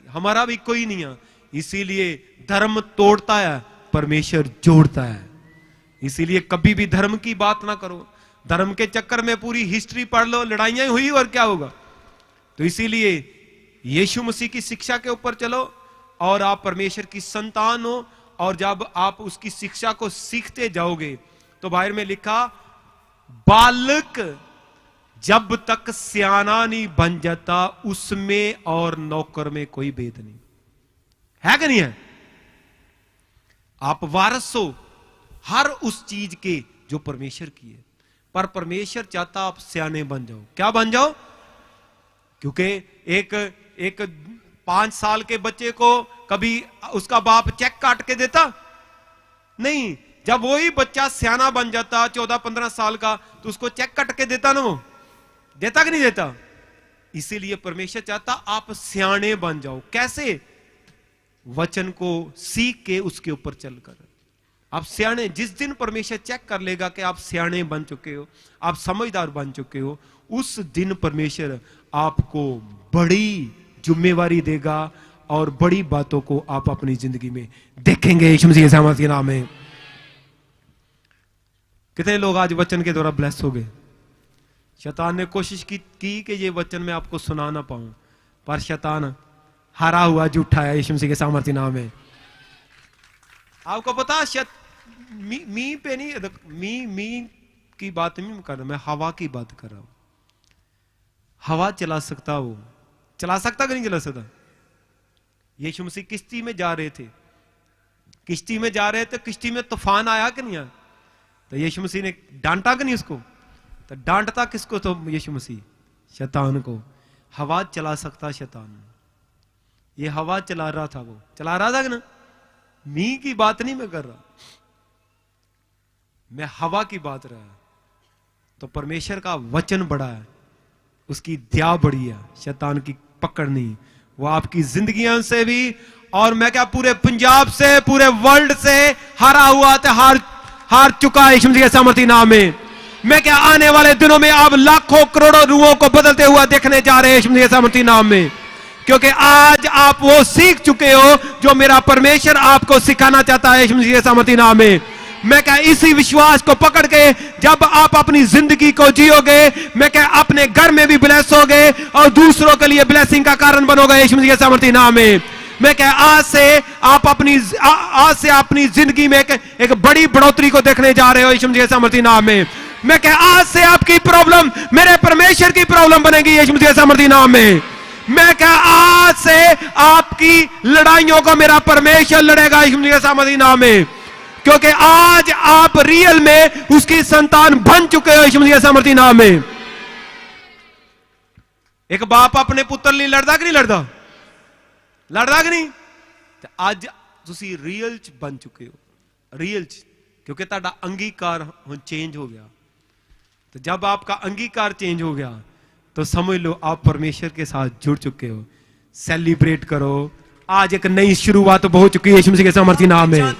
हमारा भी कोई नहीं है। इसीलिए धर्म तोड़ता है, परमेश्वर जोड़ता है। इसीलिए कभी भी धर्म की बात ना करो। धर्म के चक्कर में पूरी हिस्ट्री पढ़ लो, लड़ाइयां हुई और क्या होगा। तो इसीलिए यीशु मसीह की शिक्षा के ऊपर चलो और आप परमेश्वर की संतान हो। और जब आप उसकी शिक्षा को सीखते जाओगे तो बाहर में लिखा, बालक जब तक सियाना नहीं बन जाता उसमें और नौकर में कोई भेद नहीं है। कि नहीं है? आप वारस हो हर उस चीज के जो परमेश्वर की है, पर परमेश्वर चाहता आप सियाने बन जाओ। क्या बन जाओ? क्योंकि एक 5 साल के बच्चे को कभी उसका बाप चेक काट के देता नहीं। जब वही बच्चा सियाना बन जाता 14-15 साल का तो उसको चेक काट के देता ना, वो देता कि नहीं देता। इसीलिए परमेश्वर चाहता आप सियाने बन जाओ। कैसे? वचन को सीख के उसके ऊपर चलकर आप सियाने। जिस दिन परमेश्वर चेक कर लेगा कि आप सियाने बन चुके हो, आप समझदार बन चुके हो, उस दिन परमेश्वर आपको बड़ी जिम्मेवारी देगा और बड़ी बातों को आप अपनी जिंदगी में देखेंगे। यीशु मसीह के नाम में। कितने लोग आज वचन के द्वारा ब्लेस हो गए? शैतान ने कोशिश की कि ये वचन मैं आपको सुना ना पाऊं, पर शैतान हारा हुआ झूठा है। यीशु मसीह के सामर्थ्य नाम में। आपको पता मी पे नहीं, मी की बात नहीं कर रहा, मैं हवा की बात कर रहा हूं। हवा चला सकता, वो चला सकता कि नहीं चला सकता? यीशु मसीह किश्ती में जा रहे थे, किश्ती में जा रहे थे, किश्ती में तूफान आया कि नहीं आया? तो यीशु मसीह ने डांटा कि नहीं उसको? तो डांटता किसको? तो यीशु मसीह शैतान को। हवा चला सकता शैतान। ये हवा चला रहा था, वो चला रहा था कि ना? मी की बात नहीं मैं कर रहा, मैं हवा की बात रहा। तो परमेश्वर का वचन बड़ा है, उसकी दया बड़ी है, शैतान की पकड़ नहीं। वो आपकी जिंदगियों से भी और मैं क्या पूरे पंजाब से, पूरे वर्ल्ड से हारा हुआ था, हार चुका है यीशु मसीह के सामर्थी नाम में। मैं क्या आने वाले दिनों में आप लाखों करोड़ों रूहों को बदलते हुआ देखने जा रहे हैं यीशु मसीह के सामर्थी नाम में। क्योंकि आज आप वो सीख चुके हो जो मेरा परमेश्वर आपको सिखाना चाहता है यीशु मसीह के सामर्थी नाम में। मैं क्या इसी विश्वास को पकड़ के जब आप अपनी जिंदगी को जियोगे, मैं क्या अपने घर में भी ब्लेस होगे और दूसरों के लिए ब्लेसिंग का कारण बनोगे यीशु मसीह के सामर्थी नाम में। मैं क्या आज से अपनी जिंदगी में एक बड़ी बढ़ोतरी को देखने जा रहे हो यीशु मसीह के सामर्थी नाम में। मैं क्या आज से आपकी प्रॉब्लम मेरे परमेश्वर की प्रॉब्लम बनेगी यीशु मसीह के सामर्थी नाम में। मैं क्या आज से आपकी लड़ाइयों को मेरा परमेश्वर लड़ेगा यीशु मसीह के सामर्थी नाम में। क्योंकि आज आप रियल में उसकी संतान बन चुके हो यीशु मसीह के सामर्थी नाम में। एक बाप अपने पुत्र लिए लड़दा कि नहीं लड़दा? लड़दा कि नहीं? तो आज तुसी रियल च बन चुके हो, रियल च, क्योंकि ਤੁਹਾਡਾ अंगीकार चेंज हो गया। तो जब आपका अंगीकार चेंज हो गया तो समझ लो आप परमेश्वर के साथ जुड़ चुके हो। सेलिब्रेट करो, आज एक नई शुरुआत हो चुकी है यीशु मसीह के सामर्थी नाम में।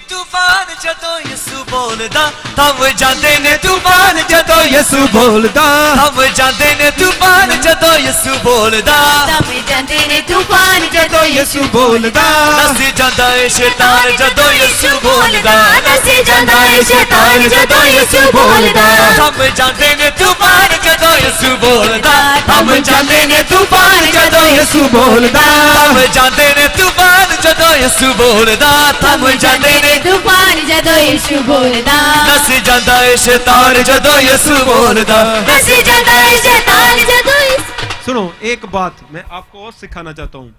तूफान जदों यीशु बोलदा थम जांदे ने, तूफान जदों यीशु बोलदा थम जांदे ने, तूफान जदों यीशु बोलदा
थम जांदे ने, तूफान जदों यीशु बोलदा
नसी जांदा है शैतान जदों यीशु बोलदा,
नसी जांदा है शैतान जदों यीशु बोलदा।
थम जांदे ने, तूफान जदों यीशु बोलदा थम
थम जाते ने तूफान जदों यसू बोलदा
थम जाते ने तूफान जदों यसू बोलदा थम जाते ने
तूफान जदों यीशु बोलदा
नस जांदा है शैतान जदों यसू बोलदा
नस जाता है शैतान जदों यीशु
सुनो, एक बात मैं आपको और सिखाना चाहता हूं।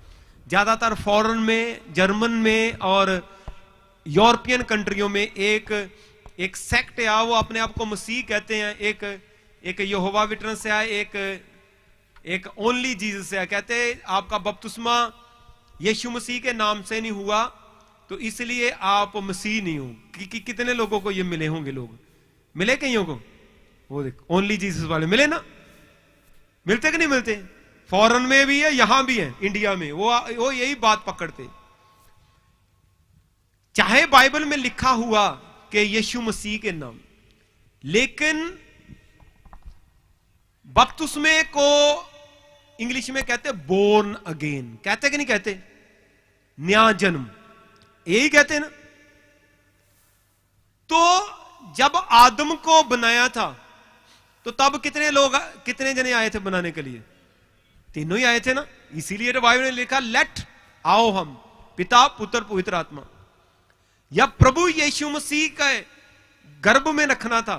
ज्यादातर फॉरेन में, जर्मन में और यूरोपियन कंट्रियों में एक सेक्ट है, वो अपने आप को मसीह कहते हैं। एक यहोवा विटनेस है, एक ओनली जीसस है। कहते हैं आपका बपतिस्मा यीशु मसीह के नाम से नहीं हुआ तो इसलिए आप मसीह नहीं हो। कितने लोगों को ये मिले होंगे? लोग मिले कईयों को? वो देख, ओनली जीसस वाले मिले ना? मिलते कि नहीं मिलते? फॉरेन में भी है, यहां भी है, इंडिया में वो यही बात पकड़ते। चाहे बाइबल में लिखा हुआ कि यीशु मसीह के नाम, लेकिन बपतिस्मे को इंग्लिश में कहते बोर्न अगेन। कहते कि नहीं कहते? नया जन्म, यही कहते ना। तो जब आदम को बनाया था तो तब कितने जने आए थे बनाने के लिए? तीनों ही आए थे ना। इसीलिए तो बाइबल ने लिखा लेट आओ हम, पिता पुत्र पवित्र आत्मा। जब प्रभु यीशु मसीह का गर्भ में रखना था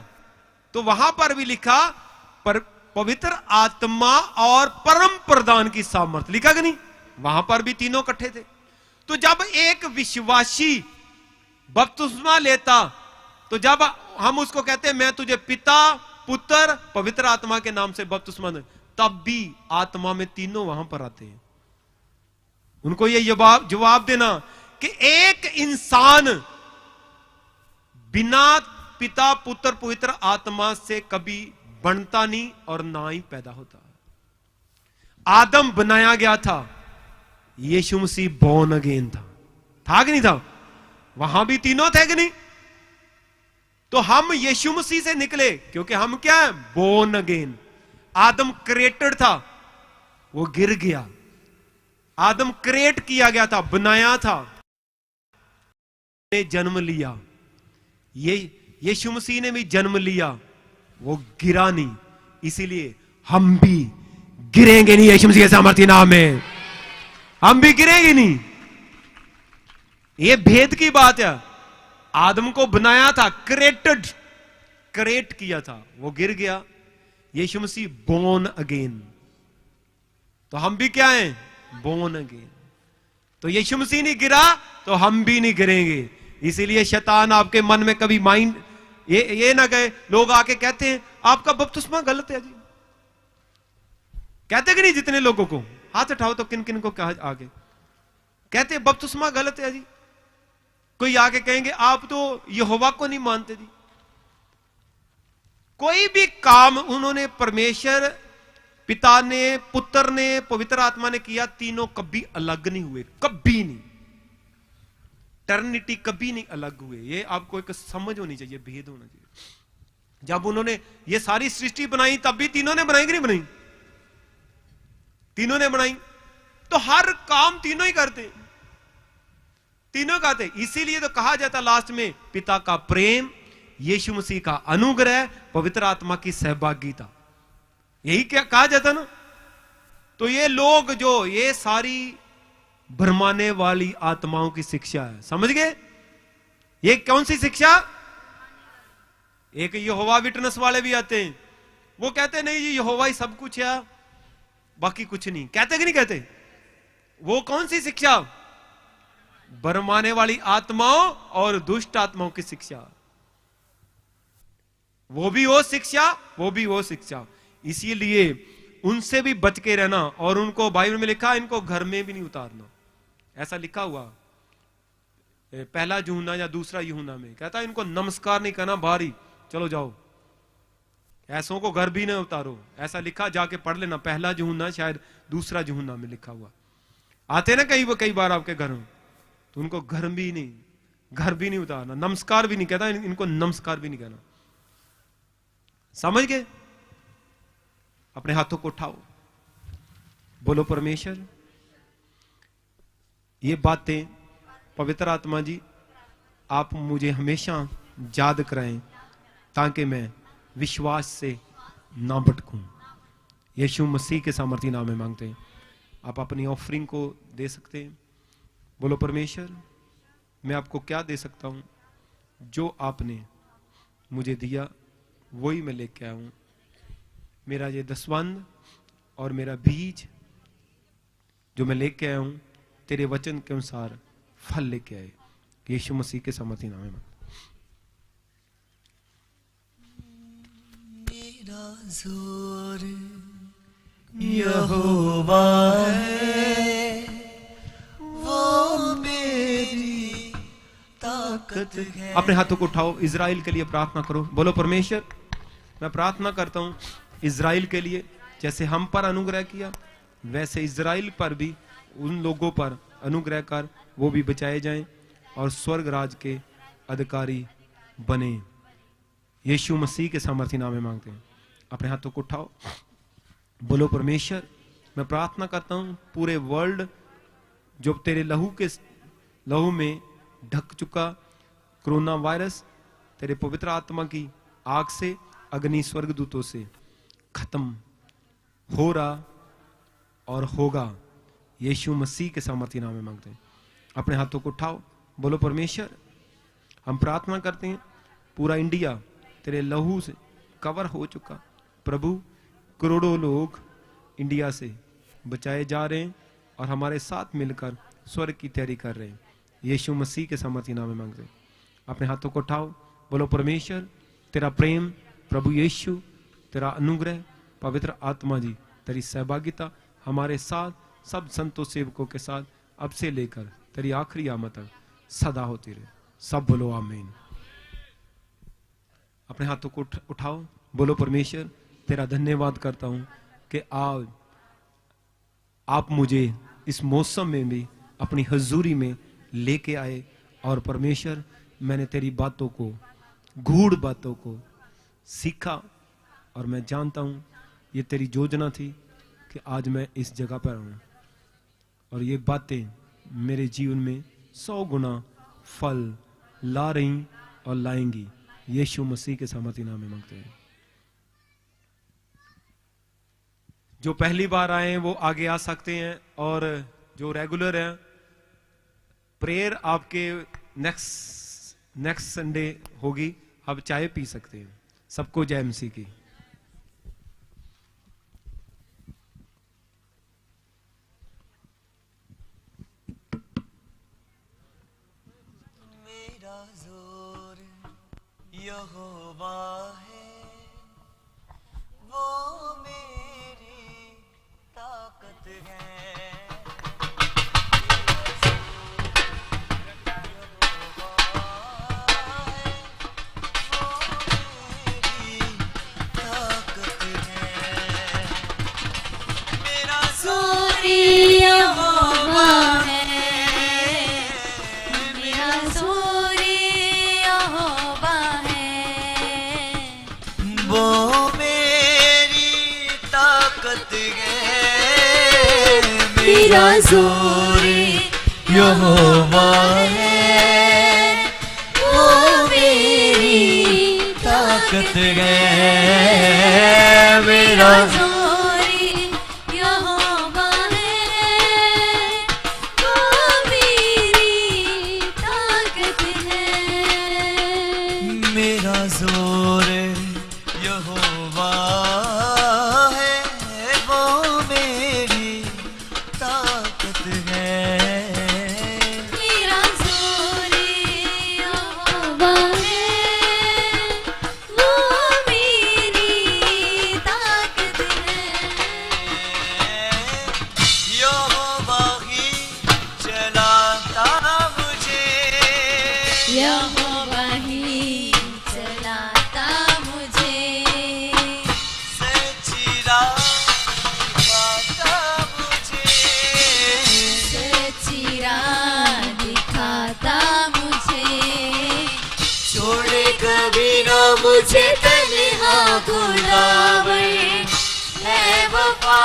तो वहां पर भी लिखा पर पवित्र आत्मा और परम प्रधान की सामर्थ्य, लिखा कि नहीं? वहां पर भी तीनों इकट्ठे थे। तो जब एक विश्वासी बपतिस्मा लेता तो जब हम उसको कहते हैं मैं तुझे पिता पुत्र पवित्र आत्मा के नाम से बपतिस्मा दे, तब भी आत्मा में तीनों वहां पर आते हैं। उनको ये जवाब देना कि एक इंसान बिना पिता पुत्र पवित्र आत्मा से कभी बनता नहीं और ना ही पैदा होता। आदम बनाया गया था, यीशु मसीह बोर्न अगेन था कि नहीं था? वहां भी तीनों थे कि नहीं? तो हम यीशु मसीह से निकले क्योंकि हम क्या है? Born again. आदम क्रिएटेड था, वो गिर गया। आदम क्रिएट किया गया था, बनाया था, ने जन्म लिया। ये यीशु मसीह ने भी जन्म लिया, वो गिरा नहीं। इसीलिए हम भी गिरेंगे नहीं यीशु मसीह के सामर्थ्य नाम में। हम भी गिरेंगे नहीं। ये भेद की बात है। आदम को बनाया था, क्रिएट किया था, वो गिर गया। Yeshu Masih born again. तो हम भी क्या हैं? Born again. तो यीशु मसीह नहीं गिरा तो हम भी नहीं गिरेंगे। इसीलिए शैतान आपके मन में कभी माइंड ये ना कहे। लोग आके कहते हैं आपका बपतिस्मा गलत है जी। कहते कि नहीं? जितने लोगों को हाथ उठाओ तो किन किन को कहा आगे कहते हैं बपतिस्मा गलत है जी। कोई आके कहेंगे आप तो यहोवा को नहीं मानते जी। कोई भी काम उन्होंने परमेश्वर पिता ने, पुत्र ने, पवित्र आत्मा ने किया, तीनों कभी अलग नहीं हुए, कभी नहीं। टर्निटी कभी नहीं अलग हुए। ये आपको एक समझ होनी चाहिए, भेद होना चाहिए। जब उन्होंने ये सारी सृष्टि बनाई तब भी तीनों ने बनाई कि नहीं बनाई? तीनों ने बनाई। तो हर काम तीनों ही करते, तीनों करते। इसीलिए तो कहा जाता लास्ट में पिता का प्रेम, यीशु मसीह का अनुग्रह, पवित्र आत्मा की सहभागिता, यही क्या कहा जाता ना। तो ये लोग जो ये सारी भरमाने वाली आत्माओं की शिक्षा है, समझ गए? ये कौन सी शिक्षा? एक यहोवा विटनेस वाले भी आते हैं, वो कहते नहीं जी यहोवा ही सब कुछ है, बाकी कुछ नहीं। कहते कि नहीं कहते? वो कौन सी शिक्षा? भरमाने वाली आत्माओं और दुष्ट आत्माओं की शिक्षा। वो भी वो शिक्षा, वो भी वो शिक्षा। इसीलिए उनसे भी बच के रहना। और उनको बाइबल में लिखा इनको घर में भी नहीं उतारना, ऐसा लिखा हुआ पहला यूहन्ना या दूसरा यूहन्ना में। कहता है इनको नमस्कार नहीं करना, बाहर ही चलो जाओ, ऐसों को घर भी नहीं उतारो। ऐसा लिखा, जाके पढ़ लेना, पहला यूहन्ना शायद दूसरा यूहन्ना में लिखा हुआ। आते ना कई बार आपके घर में, तो उनको घर भी नहीं उतारना, नमस्कार भी नहीं। कहता इनको नमस्कार भी नहीं कहना। समझ गए? अपने हाथों को उठाओ, बोलो परमेश्वर ये बातें पवित्र आत्मा जी आप मुझे हमेशा याद कराएं ताकि मैं विश्वास से ना भटकूं। यीशु मसीह के सामर्थी नाम में मांगते हैं। आप अपनी ऑफरिंग को दे सकते हैं। बोलो परमेश्वर, मैं आपको क्या दे सकता हूँ? जो आपने मुझे दिया वही मैं लेके आया हूँ। मेरा ये दसवंध और मेरा बीज जो मैं लेके आया हूँ, तेरे वचन के अनुसार फल लेके आए। यीशु मसीह के सामर्थी नाम में।
मेरा जोर यहोवा है, वो मेरी ताकत है।
अपने हाथों को उठाओ, इजराइल के लिए प्रार्थना करो। बोलो परमेश्वर, मैं प्रार्थना करता हूँ इजराइल के लिए, जैसे हम पर अनुग्रह किया वैसे इजराइल पर भी, उन लोगों पर अनुग्रह कर, वो भी बचाए जाएं और स्वर्ग राज के अधिकारी बने। यीशु मसीह के सामर्थी नाम में मांगते हैं। अपने हाथों को उठाओ, बोलो परमेश्वर, मैं प्रार्थना करता हूँ पूरे वर्ल्ड जो तेरे लहू में ढक चुका कोरोना वायरस, तेरे पवित्र आत्मा की आग से, अग्नि स्वर्गदूतों से खत्म हो रहा और होगा। यीशु मसीह के सामर्थी नाम में मांगते हैं। अपने हाथों को उठाओ, बोलो परमेश्वर, हम प्रार्थना करते हैं पूरा इंडिया तेरे लहू से कवर हो चुका। प्रभु, करोड़ों लोग इंडिया से बचाए जा रहे हैं और हमारे साथ मिलकर स्वर्ग की तैयारी कर रहे हैं। यीशु मसीह के सामर्थी नाम में मांगते हैं। अपने हाथों को उठाओ, बोलो परमेश्वर, तेरा प्रेम, प्रभु यीशु, तेरा अनुग्रह, पवित्र आत्मा जी, तेरी सहभागिता हमारे साथ, सब संतों सेवकों के साथ अब से लेकर तेरी आखिरी आमद तक सदा होती रहे। सब बोलो आमीन। अपने हाथों को उठाओ, बोलो परमेश्वर, तेरा धन्यवाद करता हूं कि आज आप मुझे इस मौसम में भी अपनी हजूरी में लेके आए और परमेश्वर, मैंने तेरी बातों को, गूढ़ बातों को सीखा और मैं जानता हूं ये तेरी योजना थी कि आज मैं इस जगह पर हूं और ये बातें मेरे जीवन में 100 गुना फल ला रही और लाएंगी। यीशु मसीह के सामर्थी नाम में मांगते हैं। जो पहली बार आए हैं वो आगे आ सकते हैं और जो रेगुलर हैं, प्रेयर आपके नेक्स्ट संडे होगी, आप चाय पी सकते हैं। सबको जय मसीह की।
मेरा जोर यहोवा है, वो मेरी ताकत है। मेरा जोर यहोवा है, वो मेरी ताकत है। मेरा जोर यहोवा है, वो मेरी ताकत है। मेरा जोर यहोवा है, वो मेरी ताकत है। मेरा जोर यहोवा है, वो मेरी ताकत है। यहोवा ही चलाता मुझे,
यहोवा ही चलाता मुझे,
सच्ची राह दिखाता मुझे,
सच्ची राह दिखाता मुझे,
छोड़े कभी ना मुझे तन्हा, खुदावन है वफा